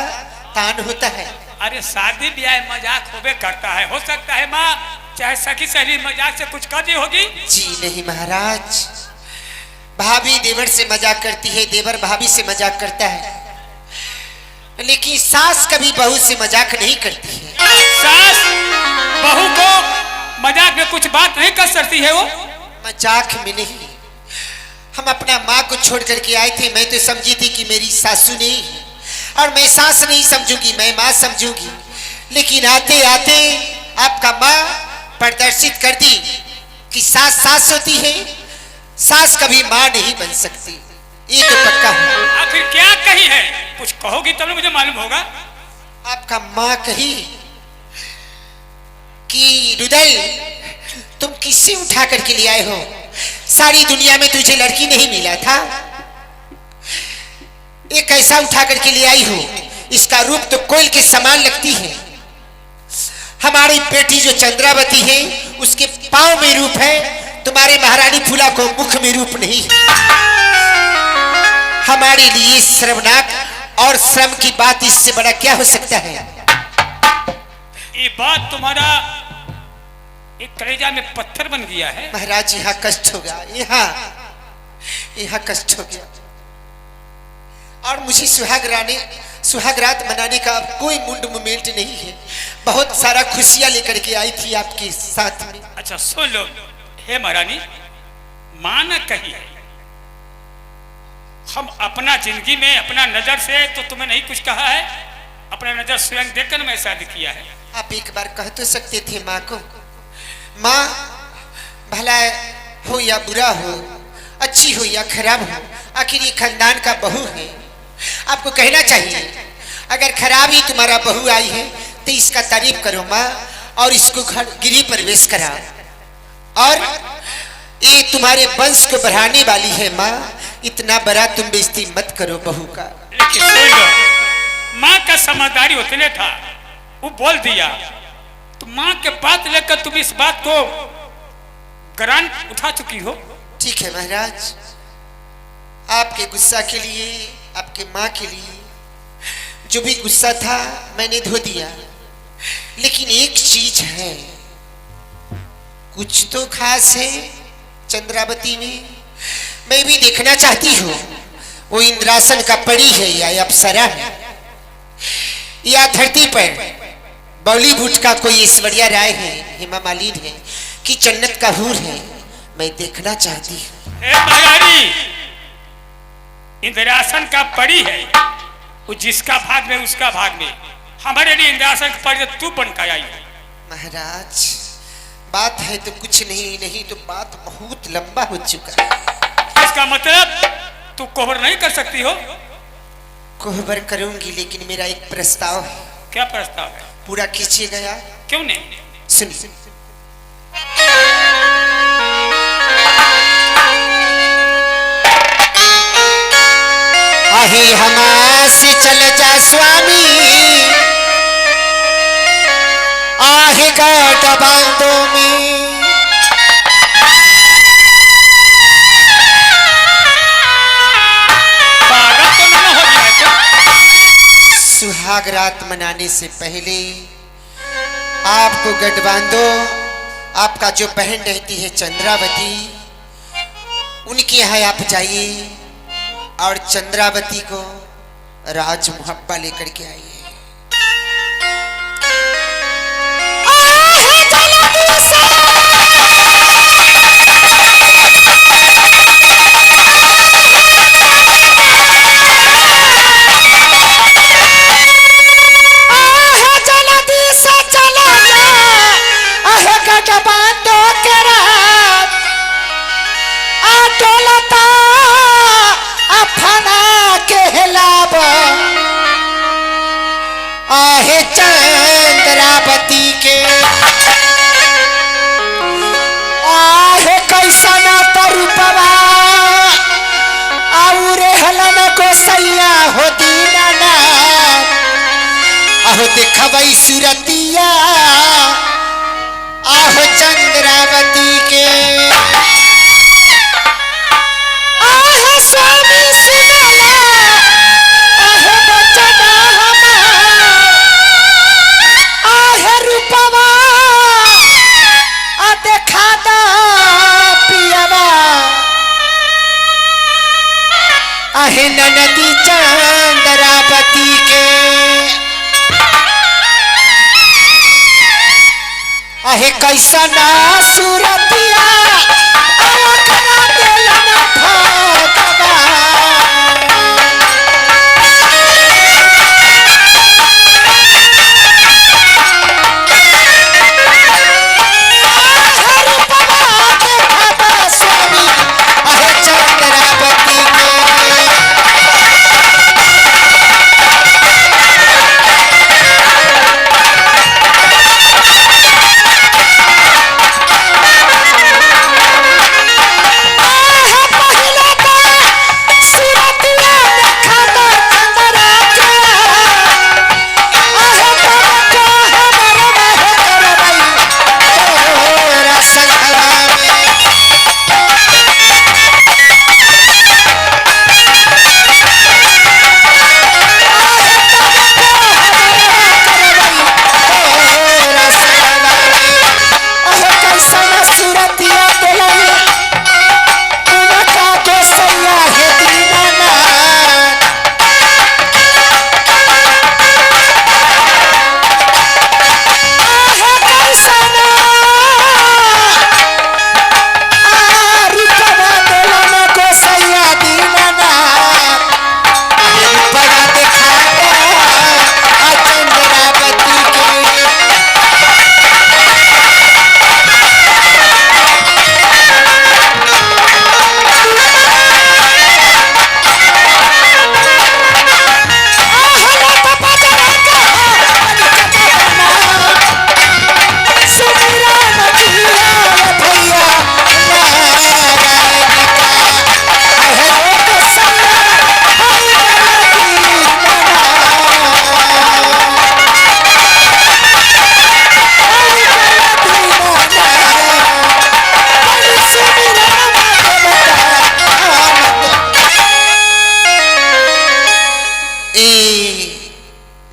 तान होता है। अरे शादी ब्याह मजाक होबे करता है, हो सकता है माँ चाहे सखी सहेली मजाक से कुछ कर दी होगी। जी नहीं महाराज, भाभी देवर से मजाक करती है, देवर भाभी से मजाक करता है, लेकिन सास कभी बहू से मजाक नहीं करती है। सास बहू को मजाक में कुछ बात नहीं कर सकती है। वो मजाक में नहीं। हम अपना माँ को छोड़ करके आए थे, मैं तो समझी थी कि मेरी सासू नहीं है और मैं सास नहीं समझूंगी, मैं माँ समझूंगी, लेकिन आते आते आपका माँ प्रदर्शित कर दी कि सास सास होती है, सास कभी माँ नहीं बन सकती। ये तो पक्का है। आखिर क्या कही है? कुछ कहोगी तब मुझे मालूम होगा। आपका माँ कही कि रुदल तुम किससे उठा करके ले आए हो? सारी दुनिया में तुझे लड़की नहीं मिला था, एक ऐसा उठा करके ले आई हो। इसका रूप तो कोयल के समान लगती है। हमारी बेटी जो चंद्रावती है उसके पांव में रूप है, तुम्हारे महारानी फूला को मुख में रूप नहीं है। हमारे लिए श्रवनाक और श्रम की बात इससे बड़ा क्या हो सकता है? ये बात तुम्हारा एक कलेजा में पत्थर बन गया है। महाराज यहाँ कष्ट हो गया, यहाँ कष्ट हो गया। और मुझे सुहागरात मनाने का अब कोई मुंड मोमेंट नहीं है। बहुत सारा खुशियां लेकर के आई थी आपके साथ में। अच्छा सुन लो, हे महारानी, मां न कही है, हम अपना जिंदगी में अपना नजर से तो तुम्हें नहीं कुछ कहा है, अपना नजर स्वयं देखकर मैं शादी किया है। आप एक बार कह तो सकते थे माँ को, माँ भला हो या बुरा हो, अच्छी हो या खराब हो, आखिर ये खानदान का बहू है। आपको कहना चाहिए, अगर खराब ही तुम्हारा बहू आई है तो इसका तारीफ करो माँ, और इसको घर गिरी प्रवेश कराओ। और ये तुम्हारे वंश को बढ़ाने वाली है माँ, इतना बड़ा तुम बेइज्जती मत करो बहू का। लेकिन सुन लो, माँ का समझदारी उतने था, वो बोल दिया, तो माँ के बात लेकर तुम इस बात को ग्रांट उठा चुकी हो। ठीक है महाराज, आपके गुस्सा के लिए, आपके माँ के लिए जो भी गुस्सा था मैंने धो दिया। लेकिन एक चीज है, कुछ तो खास है चंद्रावती में। मैं भी देखना चाहती हूँ वो इंद्रासन का परी है या अप्सरा है, या धरती पर बॉलीवुड का कोई ऐश्वर्या राय है, हेमा मालिनी है, कि जन्नत का हूर है। मैं देखना चाहती हूँ। हे महारानी, इंद्रासन का परी है, वो जिसका भाग में उसका भाग में। हमारे लिए इंद्रासन का परी तू बनकर आई है। महाराज बात है तो कुछ नहीं, नहीं तो बात बहुत लंबा हो चुका है। इसका मतलब तू कोहबर नहीं कर सकती हो? कोहबर करूंगी, लेकिन मेरा एक प्रस्ताव है। क्या प्रस्ताव है? पूरा खींचिएगा यार। क्यों नहीं? सुनिए, आहे हमासे चल जा स्वामी, आहे गाट बांधो में, पागल तो नहीं हो गया है क्या? सुहाग रात मनाने से पहले आपको गठबांधो, आपका जो बहन रहती है चंद्रावती, उनके यहाँ आप जाइए और चंद्रावती को राज मुहब्बा लेकर के आइए। आहे चंद्रावती के आहे कैसन तरुपवा, आउरे हलन को सैया हो दीनाना, आहो देखबई सुरतिया, आहो चंद्रावती के। आहे स्वामी सुनला, आहे बचना आहे रूपवा, आ देखा दा पियवा, आहे ननदी चंद्रावती के। आहे कैसन सुरतिया, आखरा दिलन भगवा,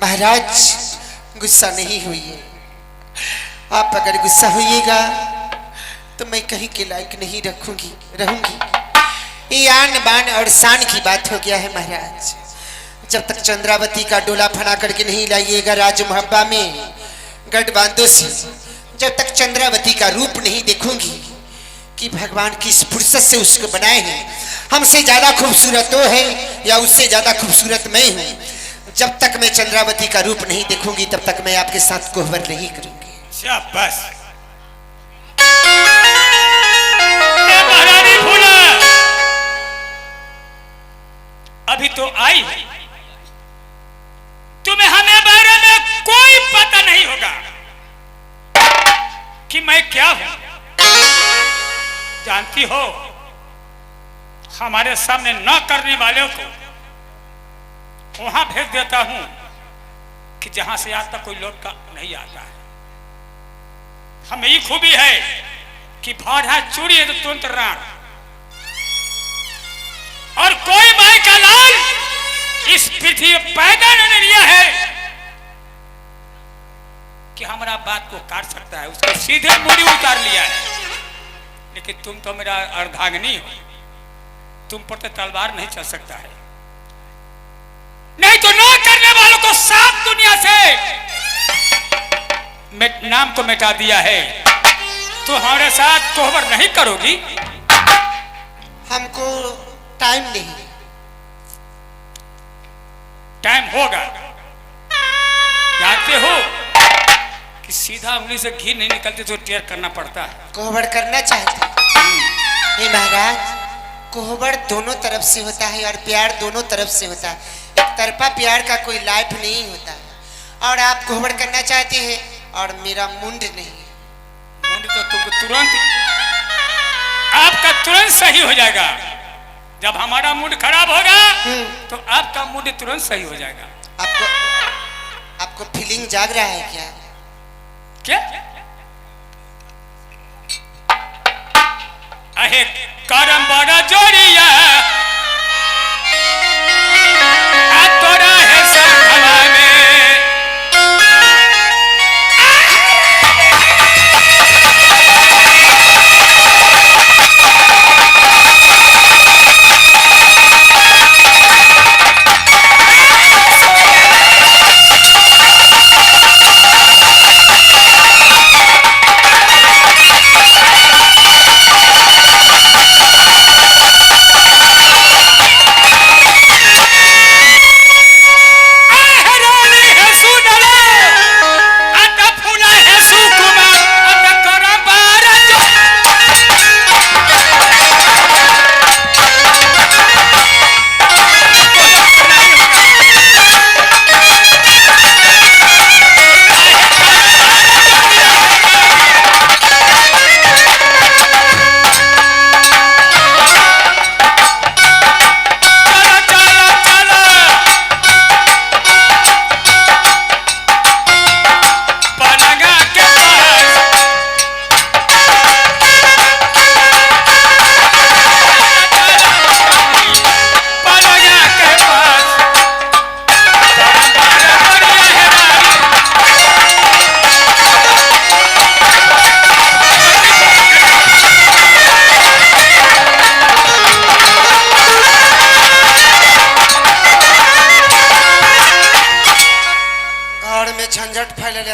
महाराज गुस्सा नहीं होइए। आप अगर गुस्सा होइएगा तो मैं कहीं के लायक नहीं रहूंगी। ये आन बान और शान की बात हो गया है महाराज। जब तक चंद्रावती का डोला फना करके नहीं लाइएगा राज मुहब्बा में गठबांधों से, जब तक चंद्रावती का रूप नहीं देखूंगी कि भगवान किस फुर्सत से उसको बनाए हैं, हमसे ज्यादा खूबसूरत वो है या उससे ज्यादा खूबसूरत मैं हूँ, जब तक मैं चंद्रावती का रूप नहीं देखूंगी तब तक मैं आपके साथ कोहबर नहीं करूंगी। शाबाश। महारानी फूला अभी तो आई है, तुम्हें हमें बारे में कोई पता नहीं होगा कि मैं क्या हूं। जानती हो हमारे सामने न करने वालों को वहां भेज देता हूं कि जहां से आज तक कोई लौट का नहीं आता है। हमें ये खूबी है कि भाड़ा चूड़ी है तो तुरंत राण, और कोई माई का लाल इस पृथ्वी पैदा नहीं लिया है कि हमारा बात को काट सकता है, उसको सीधे मूड़ी उतार लिया है। लेकिन तुम तो मेरा अर्धांगिनी हो, तुम पर तो तलवार नहीं चल सकता है। नहीं तो न करने वालों को साफ दुनिया से नाम को मिटा दिया है। तो हमारे साथ कोहबर नहीं करोगी? हमको टाइम नहीं। टाइम होगा। जानते हो कि सीधा उंगली से घी नहीं निकलते तो टेयर करना पड़ता है। कोहबर करना चाहते हे महाराज, कोहबर दोनों तरफ से होता है और प्यार दोनों तरफ से होता है। एक तरफा प्यार का कोई लाइफ नहीं होता है। और आप कोहबर करना चाहते हैं और मेरा मुंड नहीं। मुंड तो तुमको तुरंत आपका तुरंत सही हो जाएगा। जब हमारा मूड खराब होगा तो आपका मूड तुरंत सही हो जाएगा। आपको फीलिंग जाग रहा है क्या? क्या? अहे करम बड़ा जोड़िया तोरा है संभला में।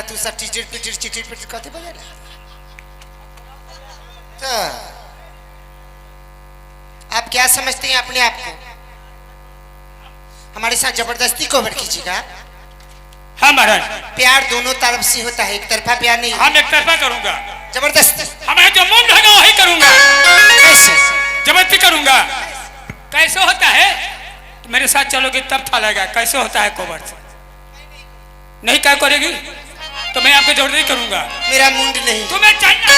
तू सब टीचर पिचर चिटिर पिचर कहते बजेला तो आप क्या समझते हैं अपने आप को? हमारे साथ जबरदस्ती कोहबर कीजिएगा? हाँ महाराज। प्यार दोनों तरफ से होता है, एक तरफा प्यार नहीं। हम एक तरफा करूंगा। जबरदस्ती? हमें जो मुंह ढंगा वही करूंगा। कैसे? जबरदस्ती करूंगा। कैसे होता है? तो मेरे साथ चलोगे तब था लगेगा कैसे होता है कोहबर से। नहीं क्या करेगी तो मैं आपको जबरदस्ती करूंगा। मेरा मुंड नहीं। तुम्हें चाहिए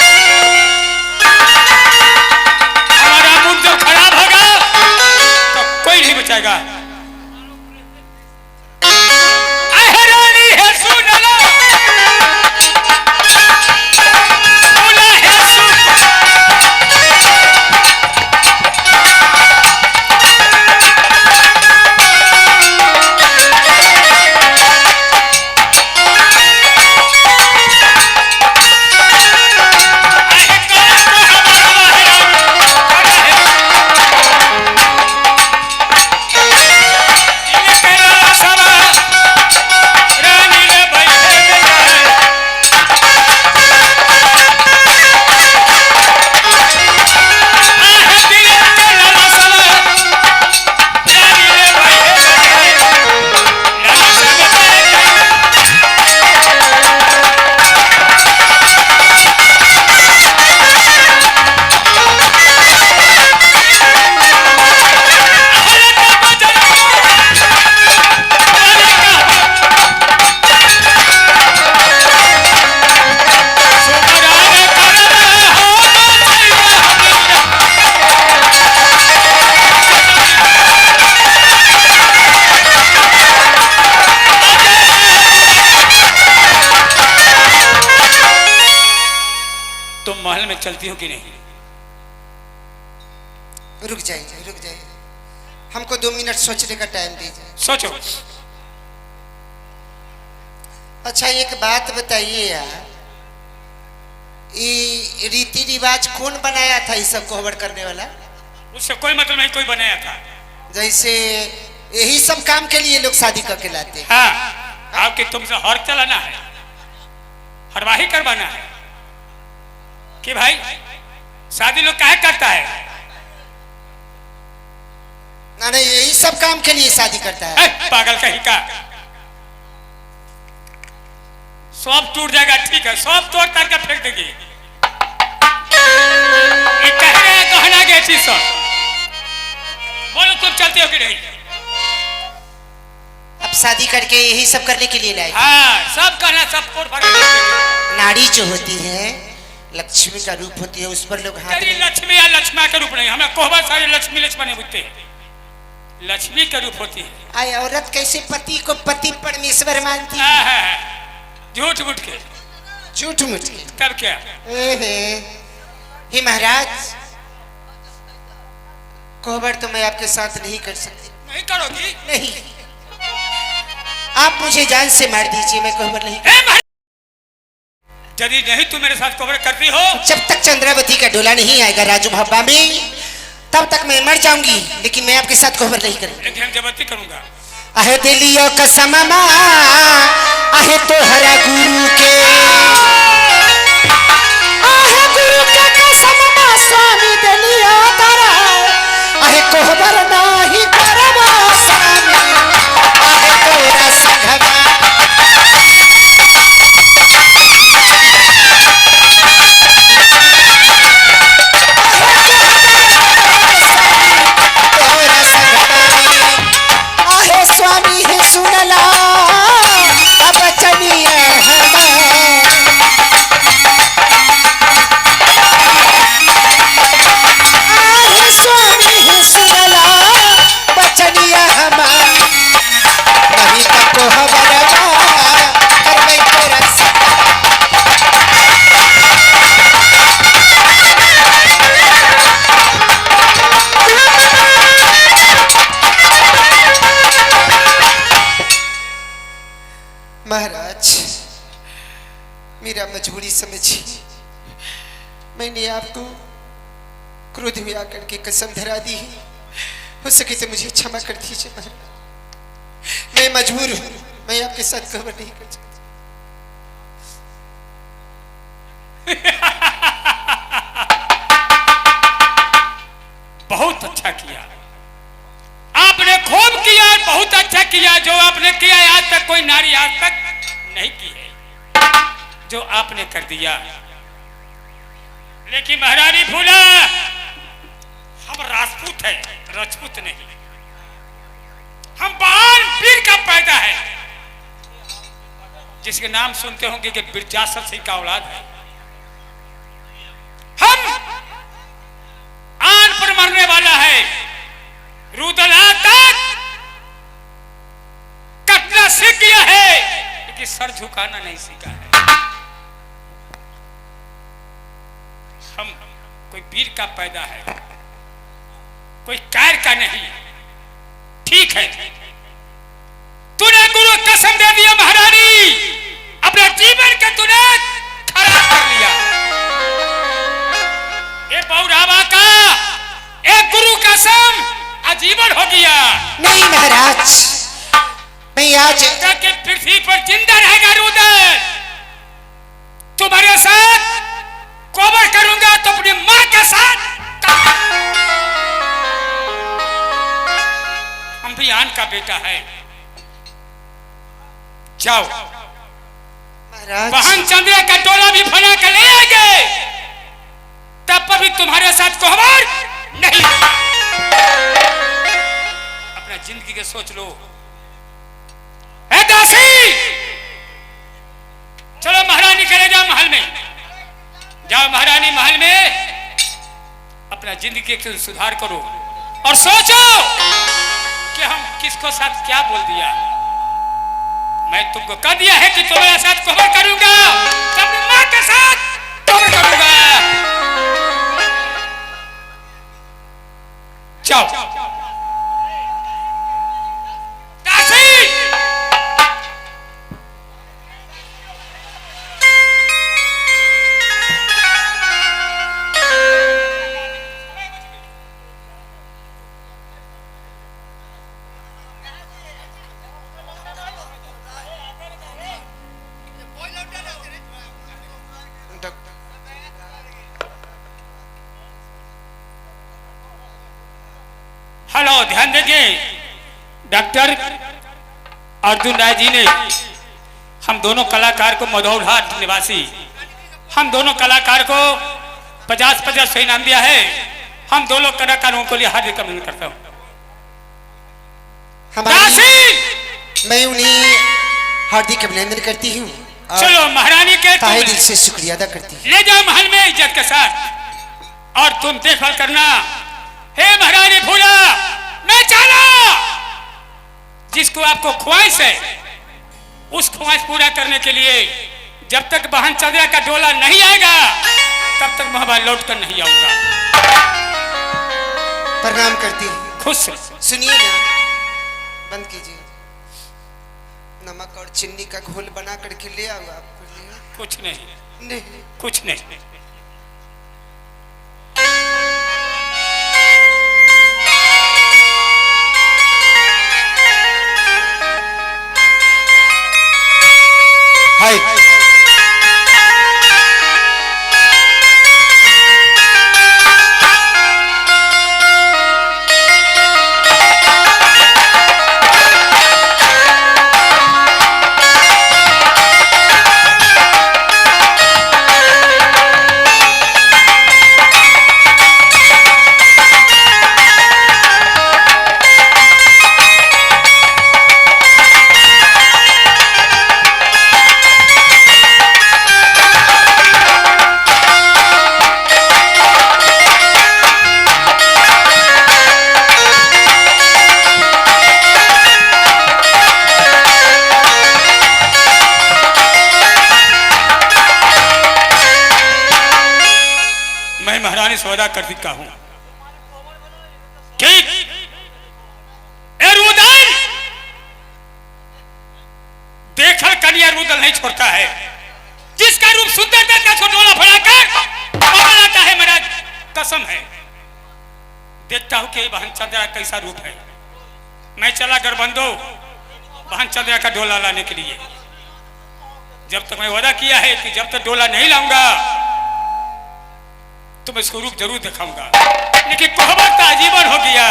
हमारा मूड जब खराब होगा तो कोई नहीं बचाएगा। महल में चलती हो कि नहीं? रुक जाइए, रुक जाइए, हमको 2 मिनट सोचने का टाइम दीजिए। सोचो। अच्छा एक बात बताइए यार, ये रीति रिवाज कौन बनाया था ये सब कोहबर करने वाला? उससे कोई मतलब नहीं, कोई बनाया था। जैसे यही सब काम के लिए लोग शादी करके लाते हैं। हाँ, आपके तुमसे हर चलाना है, हरवाही करवाना है कि भाई शादी लोग काहे करता है? ना नहीं, यही सब काम के लिए शादी करता है। पागल कहीं का, सब टूट जाएगा, ठीक है, सब तोड़ ताड़ के फेंक देगी। ये कह रहे हैं गहना के चीज सब। बोलो तुम चलते हो कि नहीं? अब शादी करके यही सब करने के लिए लाए। हाँ, सब कहना, सब तोड़ फाड़ के फेंक देगी। नारी जो होती है लक्ष्मी का रूप होती है, उस पर लोग हाथ तेरी लक्ष्मी या लक्ष्मा का रूप नहीं, हमें कोहबर सारे लक्ष्मी लक्ष्मा नहीं बुझते, लक्ष्मी का रूप होती है। आए औरत कैसे पति को पति परमेश्वर मानती है? झूठ मूठ के, झूठ मूठ के। तब क्या? हे महाराज, कोहबर तो मैं आपके साथ नहीं कर सकती। नहीं करोगी? नहीं, आप मुझे जान से मार दीजिए, मैं कोहबर नहीं कर। यदि नहीं तू मेरे साथ कोहबर करती हो, जब तक चंद्रावती का डोला नहीं आएगा राजू भब्बा में, तब तक मैं मर जाऊंगी, लेकिन मैं आपके साथ कोहबर नहीं करूंगी। लेकिन हम जबरदस्ती करूंगा। आहे दिलियो कसम आहे तोहरा गुरु के, आहे गुरु के कसम स्वामी दिलियो तारा, आहे कोहबर नाही करबा स्वामी, आहे तोरा संघवा। स्वामी है सुनला अब चलिए स्वामी है सुनला बचनिया हमार नहीं तको हबरवा करबै तोरा महाराज, मेरा मजबूरी समझिए, मैंने आपको क्रोध में आकर के कसम धरा दी है, हो सके तो मुझे क्षमा कर दीजिए महाराज, मैं मजबूर हूं, मैं आपके साथ कोहबर नहीं कर सकती। बहुत अच्छा किया आपने, खूब किया, बहुत अच्छा किया। जो आपने किया आज तक कोई नारी आज तक नहीं की है, जो आपने कर दिया। लेकिन महारानी भूला, हम राजपूत है, राजपूत नहीं, हम बाण वीर का पैदा है, जिसके नाम सुनते होंगे कि बिरजासर सिंह का औलाद है। हम आन पर मरने वाला है, रुदला तक कटना सीख गया है, लेकिन सर झुकाना नहीं सीखा है। हम कोई वीर का पैदा है, कोई कैर का नहीं। ठीक है, तूने गुरु कसम दे दिया महारानी, अपने जीवन के तूने खराब कर लिया। ये बहुरावा का एक गुरु कसम आजीवन हो गया। नहीं महाराज, मैं आज के पृथ्वी पर जिंदा रहेगा रुदल, तुम्हारे साथ कोहबर करूंगा तो अपनी मां के साथ। हम भी आन का बेटा है, जाओ महाराज, बहन चंद्र का टोला भी फना कर ले आएंगे, तब पर भी तुम्हारे साथ कोहबर नहीं होगा। अपना जिंदगी के सोच लो। ए दासी, चलो महारानी के ले जाओ महल में, जाओ महारानी महल में अपना जिंदगी के सुधार करो और सोचो कि हम किसको साथ क्या बोल दिया। मैं तुमको कह दिया है कि तुम्हारे साथ कोहबर करूंगा, तब मां के साथ कोहबर करूंगा। जाओ। दासी हेलो, ध्यान दीजिए। डॉक्टर अर्जुन राय जी ने हम दोनों कलाकार को मधौरहाट निवासी हम दोनों कलाकार को 50-50 इनाम दिया है। हम दोनों कलाकारों को लिए हार्दिक अभिनंदन करता हूँ। मैं उन्हें हार्दिक अभिनंदन करती हूँ। चलो महारानी के ताहे दिल से शुक्रिया अदा करती हूँ। ले जाओ महल में इज्जत के साथ और तुम देखभाल करना। हे महारानी फूला, मैं चला जिसको आपको ख्वाहिश है उस ख्वाहिश पूरा करने के लिए जब तक बहन चंद्रा का डोला नहीं आएगा तब तक महबा लौट कर नहीं आऊंगा। प्रणाम करती हूँ। खुश सुनिए ना, बंद कीजिए। नमक और चीनी का घोल बना करके ले आओ आपको लिए। कुछ नहीं, नहीं कुछ नहीं। हाय सौदा कर दिखा हूं ठीक। रुदल देखकर कन्या रुदल नहीं छोड़ता है। जिसका रूप सुंदर देखकर छोटोला फड़ाकर पकड़ाता है। मेरा कसम है, देखता हूं कि बहन चंद्रा कैसा रूप है। मैं चला गरबंदो बहन चंद्रा का डोला लाने के लिए। जब तक मैं वादा किया है कि जब तक डोला नहीं लाऊंगा तो मैं इसको रूप जरूर दिखाऊंगा। लेकिन कोहबर का आजीवन हो गया।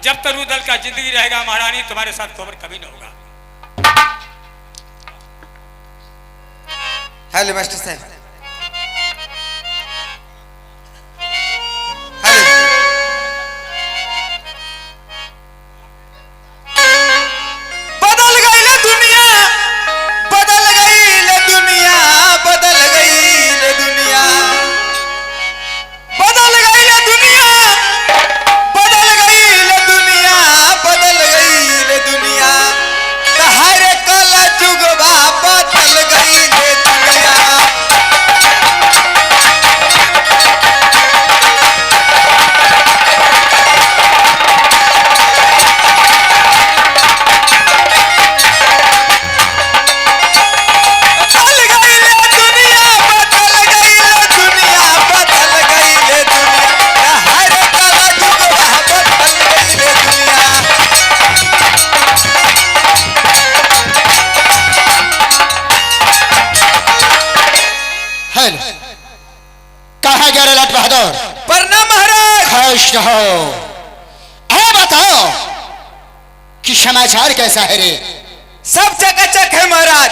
जब तक रुदल का जिंदगी रहेगा महारानी तुम्हारे साथ कोहबर कभी न होगा। हेलो मास्टर साहब। बदल गई ले दुनिया, बदल गई ले दुनिया, बदल गई ले दुनिया, बदल गई ले दुनिया, बदल गई ले दुनिया, बदल गई ले दुनिया। हर कल जुगवा बदल गई ले दुनिया। कहा गया लाट बहादुर? प्रणाम महाराज। खुश रहो। बताओ कि समाचार कैसा है रे? सब चकाचक है महाराज।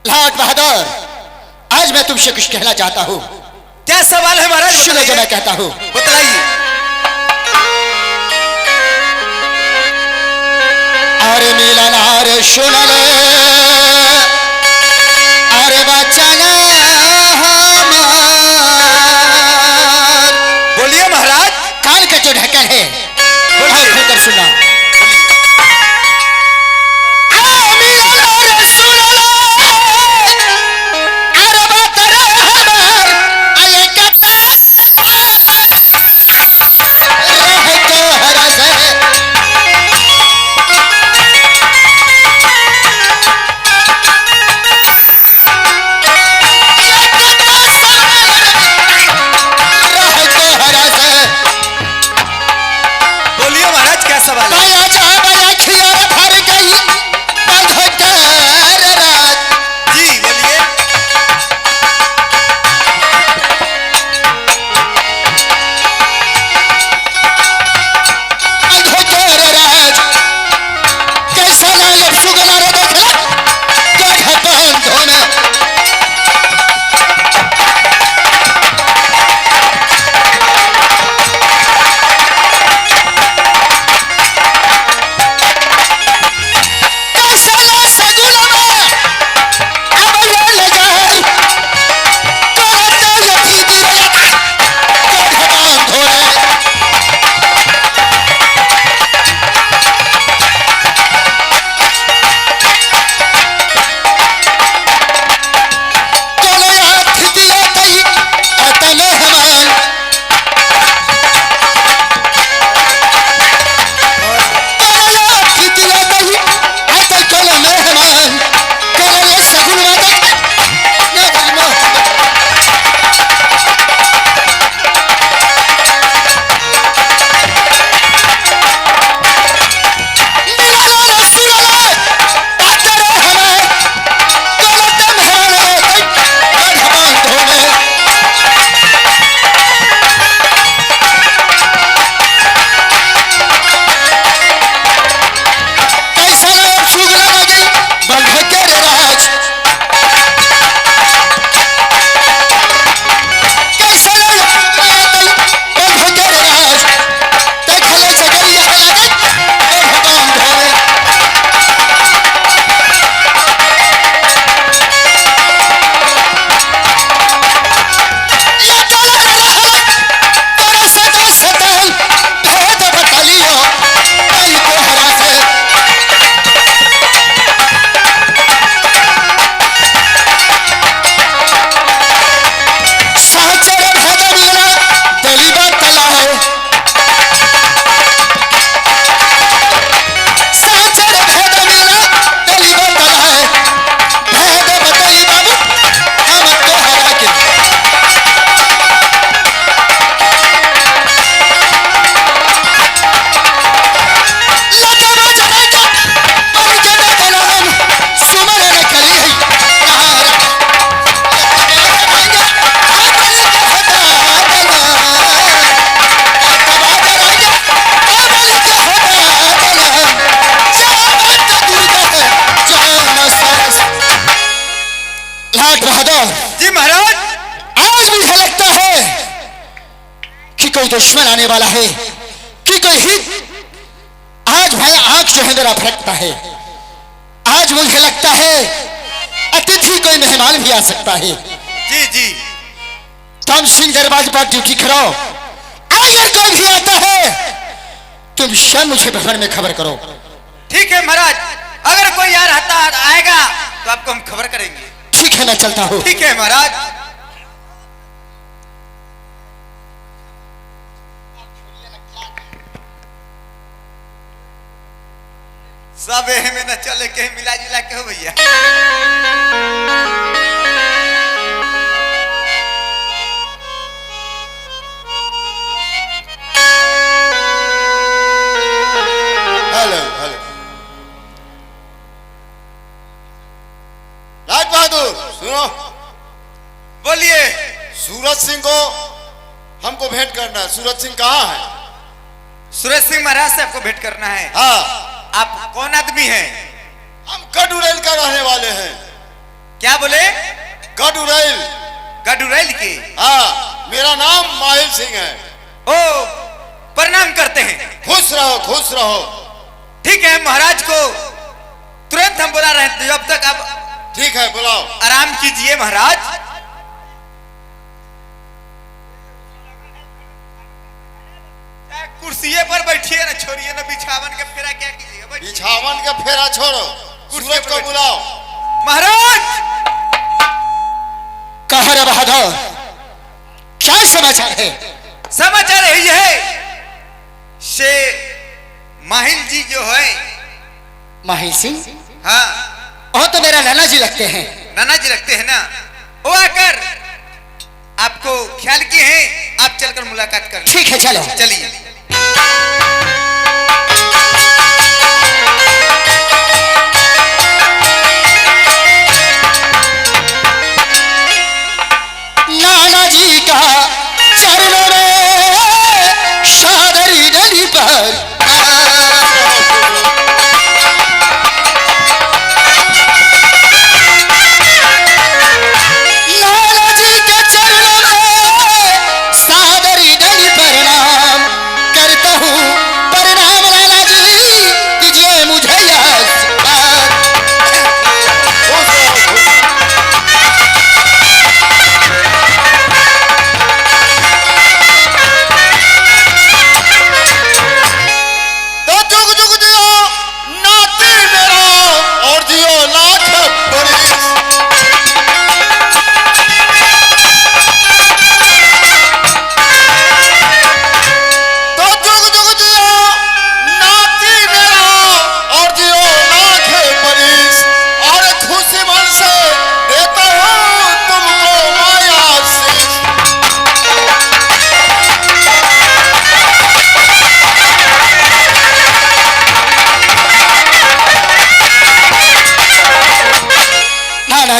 लाट बहादुर, आज मैं तुमसे कुछ कहना चाहता हूँ। क्या सवाल है महाराज? सुनो जो मैं कहता हूँ। बताइए। अरे मिलन अरे सुन ले, अरे बचन हमार। बोलिए महाराज। कान का जो ढक्कन है बोलिए, खोलकर सुना। दुश्मन आने वाला है कि कोई हित। आज भाई आंख जो है मेरा फटकता है। आज मुझे लगता है अतिथि कोई मेहमान भी आ सकता है। जी जी। तुम सिंह दरवाजे पर ड्यूटी करो, अगर कोई भी आता है तुम स्वयं मुझे भवन में खबर करो। ठीक है महाराज, अगर कोई यार आएगा तो आपको हम खबर करेंगे। ठीक है, मैं चलता हूँ। ठीक है महाराज। सब एहे में न चले के मिला जुला के हो भैया। हेलो हेलो राज बहादुर सुनो, बोलिए। सूरज सिंह को हमको भेंट करना है। सूरज सिंह कहाँ है? सूरज सिंह महाराज से आपको भेंट करना है। हाँ, आप कौन आदमी हैं? हम गडुरैल का रहने वाले हैं। क्या बोले? गडुरैल। गडुरैल के? हाँ, मेरा नाम माहिल सिंह है। ओ, प्रणाम करते हैं। खुश रहो खुश रहो। ठीक है, महाराज को तुरंत हम बुला रहे हैं, जब तक आप ठीक है बुलाओ। आराम कीजिए महाराज। कुर्सिये पर बैठिए ना, छोड़िए ना बिछावन के फेरा। क्या कीजिएगा? बिछावन का फेरा छोड़ो, सूरज को बुलाओ। महाराज कहा रे बहादुर, क्या समाचार है? समाचार यही है से माहिल जी जो है। माहिल सिंह? हाँ, वो तो मेरा नाना जी लगते हैं। नाना जी लगते हैं ना, वो आकर आपको ख्याल किए हैं, आप चलकर मुलाकात कर लीजिए। ठीक है, चलो। चलिए। नाना जी का चरणों में सादरी डली पर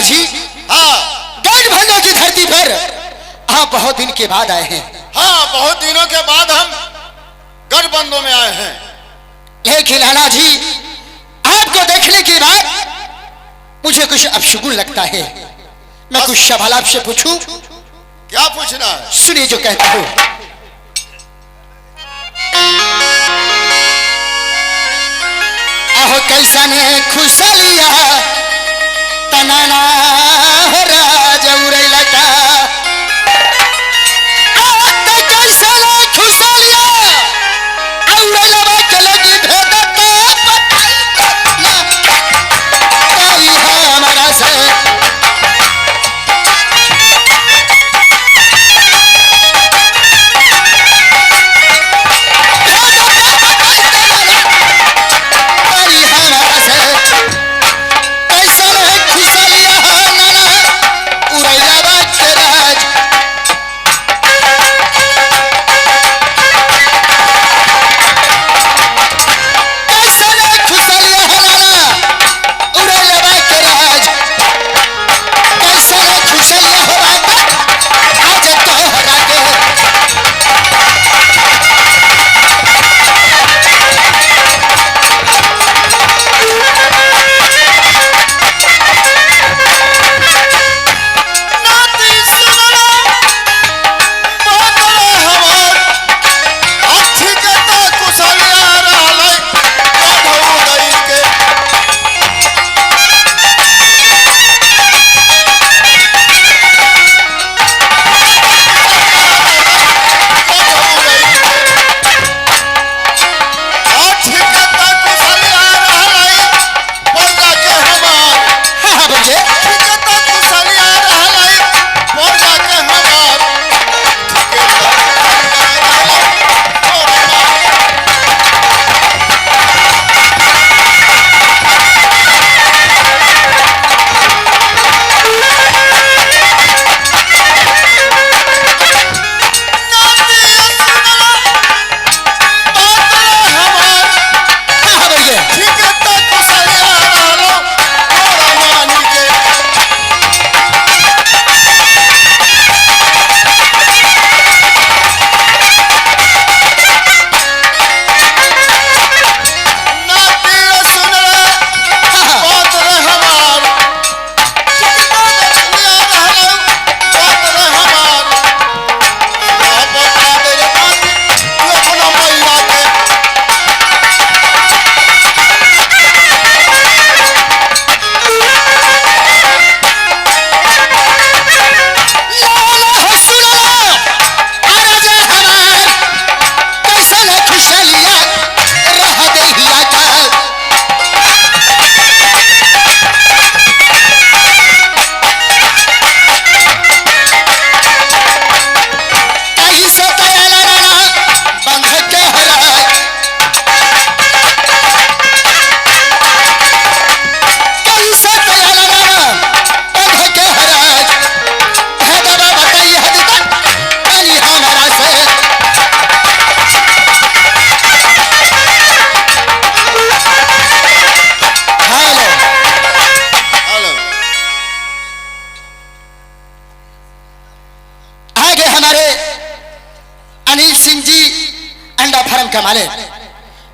जी। हाँ, गढ़ की धरती पर आप बहुत दिन के बाद आए हैं। हाँ, बहुत दिनों के बाद हम गठबंधों में आए हैं। लेकिन लाला जी, आपको देखने के बाद मुझे कुछ अपशगुन लगता है। मैं कुछ सवाल आपसे पूछूं? क्या पूछना है? सुनिए जो कहता हूं। आहो कैसा ने खुशलिया तनाना राज उड़ैला का। कैसा ने खुशलिया उड़ैला के लगी भेदता कोई हमारा से। कैसा ने खुशलिया का मालिक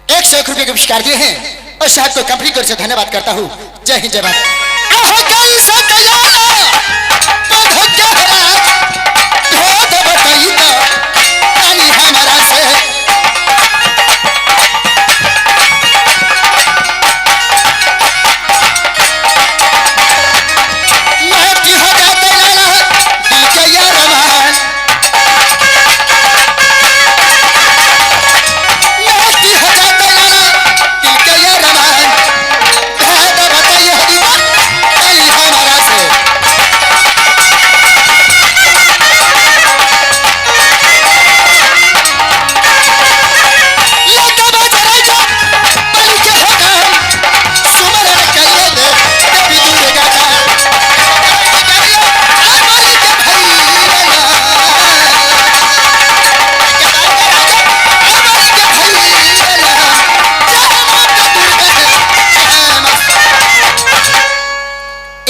101 रुपये के पुरस्कार दिए हैं और साहब को कंपनी की ओर से धन्यवाद करता हूँ। जय हिंद, जय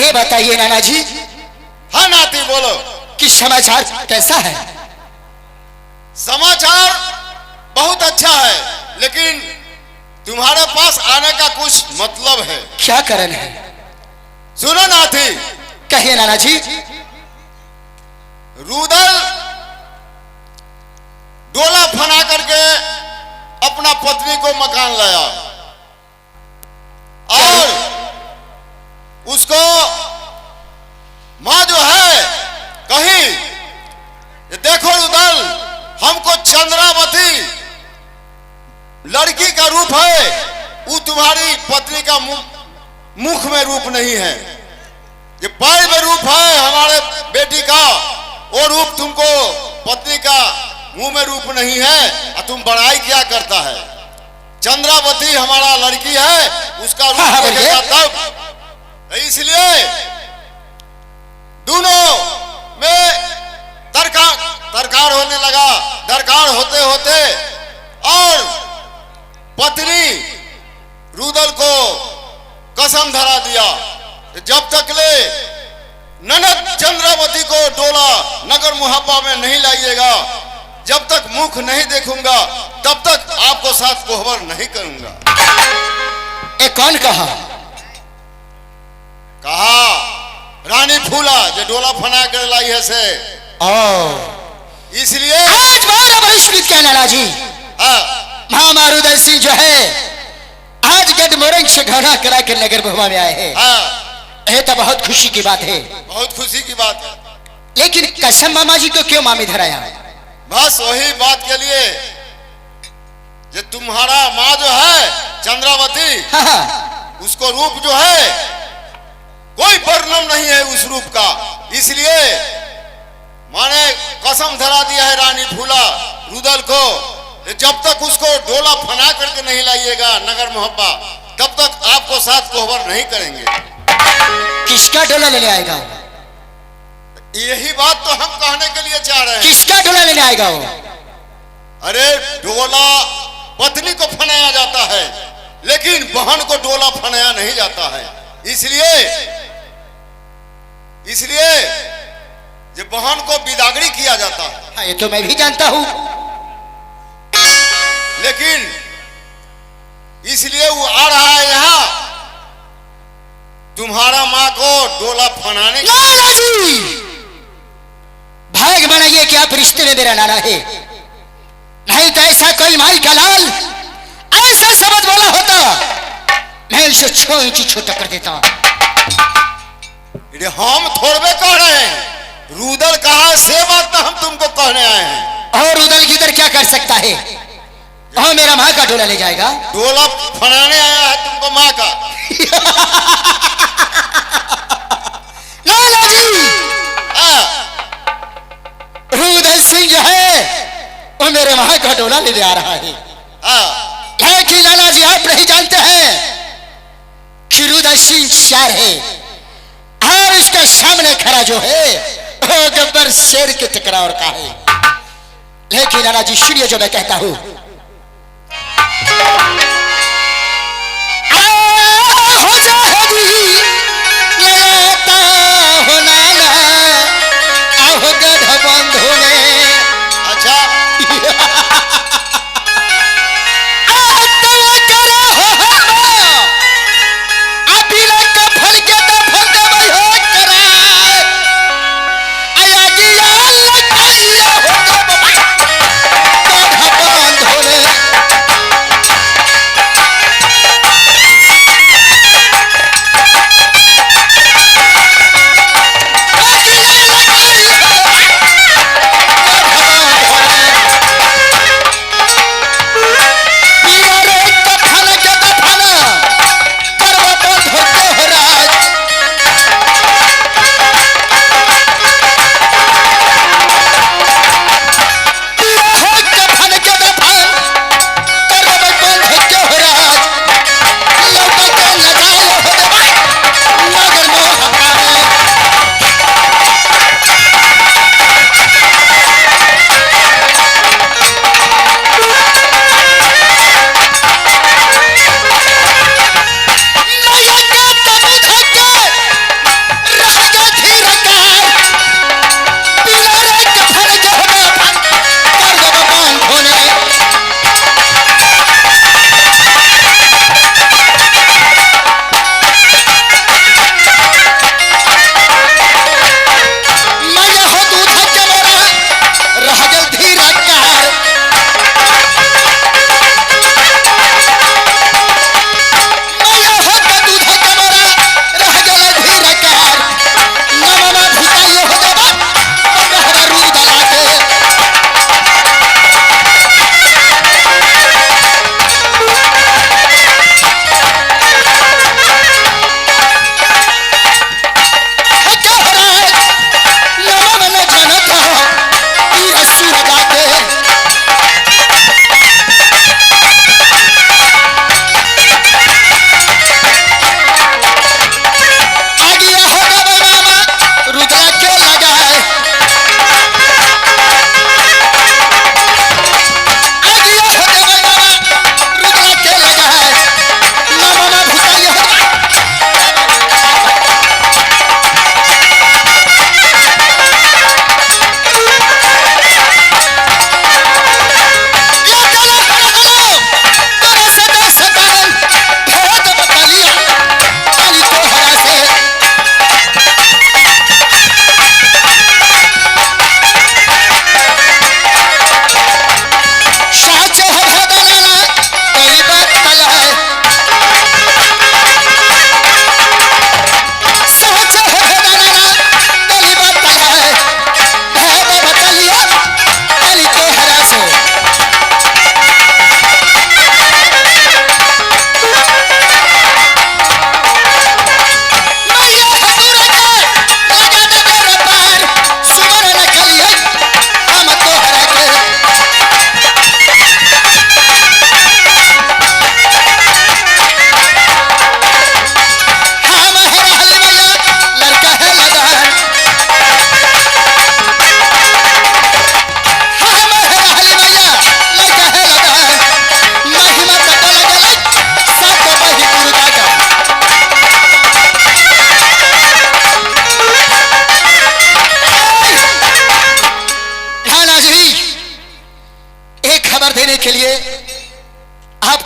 बताइए नाना जी। हाँ नाती बोलो। कि समाचार कैसा है? समाचार बहुत अच्छा है, लेकिन तुम्हारे पास आने का कुछ मतलब है। क्या कारण है? सुनो नाती। कहिए नाना जी। रुदल डोला फना करके अपना पत्नी को मकान लाया और उसको माँ जो है कही, देखो रुदल, हमको चंद्रावती लड़की का रूप है, वो तुम्हारी पत्नी का मुख में रूप नहीं है, ये पैर में रूप है हमारे बेटी का, वो रूप तुमको पत्नी का मुंह में रूप नहीं है, और तुम बड़ाई क्या करता है। चंद्रावती हमारा लड़की है, उसका रूप देखेगा तब। इसलिए दोनों में तरकार होने लगा। दरकार होते होते और पत्नी रुदल को कसम धरा दिया, जब तक ले ननद चंद्रावती को डोला नगर मुहब्बा में नहीं लाइएगा, जब तक मुख नहीं देखूंगा, तब तक आपको साथ कोहबर नहीं करूंगा। ये कौन कहा? रानी फूला जो डोला फना कर लाई है से। इसलिए आज बारह बहिष्कृत क्या नाना जी। महामा रुदल सिंह जो है आज गढ़मुरंग से घोड़ा करा कर नगर मुहब्बा में आए हैं। ये तो बहुत खुशी की बात है। बहुत खुशी की बात है। लेकिन कसम मामा जी को क्यों मामी धराया? बस वही बात के लिए, जो तुम्हारा माँ जो है चंद्रावती, उसको रूप जो है कोई वर्णन नहीं है उस रूप का, इसलिए माने कसम धरा दिया है रानी फूला रुदल को, जब तक उसको डोला फना करके नहीं लाइएगा नगर मुहब्बा, तब तक आपको साथ कोहबर नहीं करेंगे। किसका डोला लेने आएगा? यही बात तो हम कहने के लिए चाह रहे हैं। किसका डोला लेने आएगा वो? अरे डोला पत्नी को फनाया जाता है, लेकिन बहन को डोला फनाया नहीं जाता है। इसलिए जो बहन को बिदागड़ी किया जाता है। हाँ, ये तो मैं भी जानता हूं, लेकिन इसलिए वो आ रहा है यहाँ तुम्हारा माँ को डोला फनाने। नाना जी, भाग बनाइए कि आप रिश्ते में मेरा नाना है, नहीं तो ऐसा कोई माई का लाल ऐसा शब्द बोला होता मैं इसे 6 इंच छोटा कर देता। हम थोड़े कह रहे हैं, रुदल कहा से बात तो हम तुमको कहने आए हैं। और रुदल किधर क्या कर सकता है? और मेरा माँ का डोला ले जाएगा। डोला फनाने आया है तुमको माँ का। नाना जी, रुदल सिंह जो है वो मेरे माँ का डोला ले आ रहा है। लेकिन नाना जी आप नहीं जानते हैं कि रुदल सिंह शार है, और उसके सामने खड़ा जो है वो गब्बर शेर के टकराव का है। लेकिन नाना जी सुनिए जो मैं कहता हूं, हो जाएगी लेता हो नाना आओ गढ़ बंधु में। अच्छा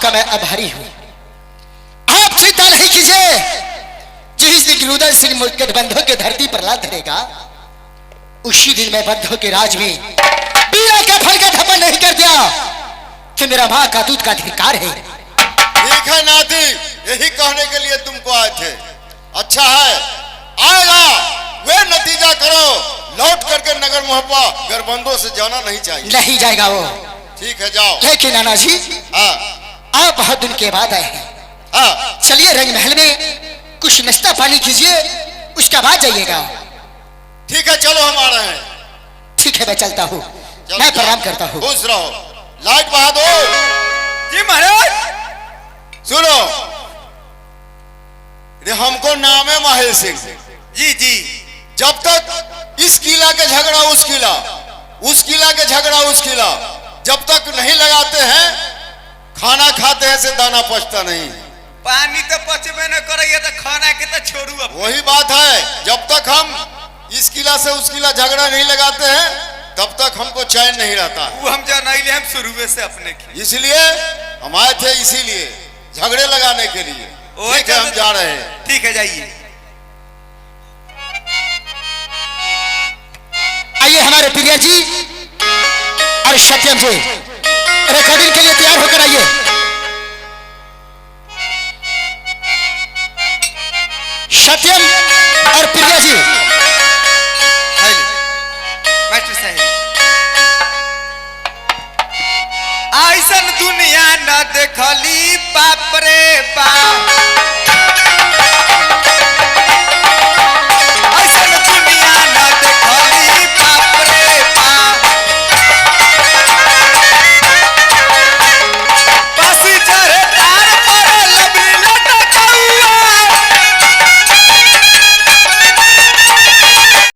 आपका मैं आभारी हूं। आप चिंता नहीं कीजिए, जिस दिन रुदल सिंह गठबंधन के धरती पर ला धरेगा, उसी दिन मैं बंधों के राज में पीला के फल का धपन नहीं कर दिया कि मेरा मां का दूध का धिक्कार है। ठीक है नाती, यही कहने के लिए तुमको आए थे। अच्छा है, आएगा वे नतीजा करो, लौट करके नगर मोहब्बा गठबंधों से जाना नहीं चाहिए। नहीं जाएगा वो। ठीक है, जाओ। लेकिन नाना जी, हाँ आप बहुत दिन के बाद आए हैं, हाँ, चलिए रंग महल में कुछ नाश्ता पानी कीजिए, उसके बाद जाइएगा। ठीक है, चलो हम आ रहे हैं। ठीक है, मैं चलता हूँ। चलो, मैं चलो। प्रणाम करता हूँ। खुश रहो। लाइट बहादुर जी महाराज। सुनो, ये हमको नाम है महेश सिंह। जी जी। जब तक इस किला के झगड़ा उस किला, उस किला के झगड़ा उस किला, जब तक नहीं लगाते हैं, खाना खाते हैं से दाना पचता नहीं। पानी तो पचबे न करे तो खाना के तो छोड़ू अब। वही बात है, जब तक हम इस किला से उस किला झगड़ा नहीं लगाते हैं, तब तक हमको चैन नहीं रहता। वो हम जानैले हम शुरू से अपने की। इसलिए हम आए थे, इसीलिए झगड़े लगाने के लिए। ठीक है, हम जा रहे हैं। ठीक है, जाइए। आइए हमारे प्रिया जी और सत्यम जी रिकॉर्डिंग के लिए तैयार होकर आइए। सत्यम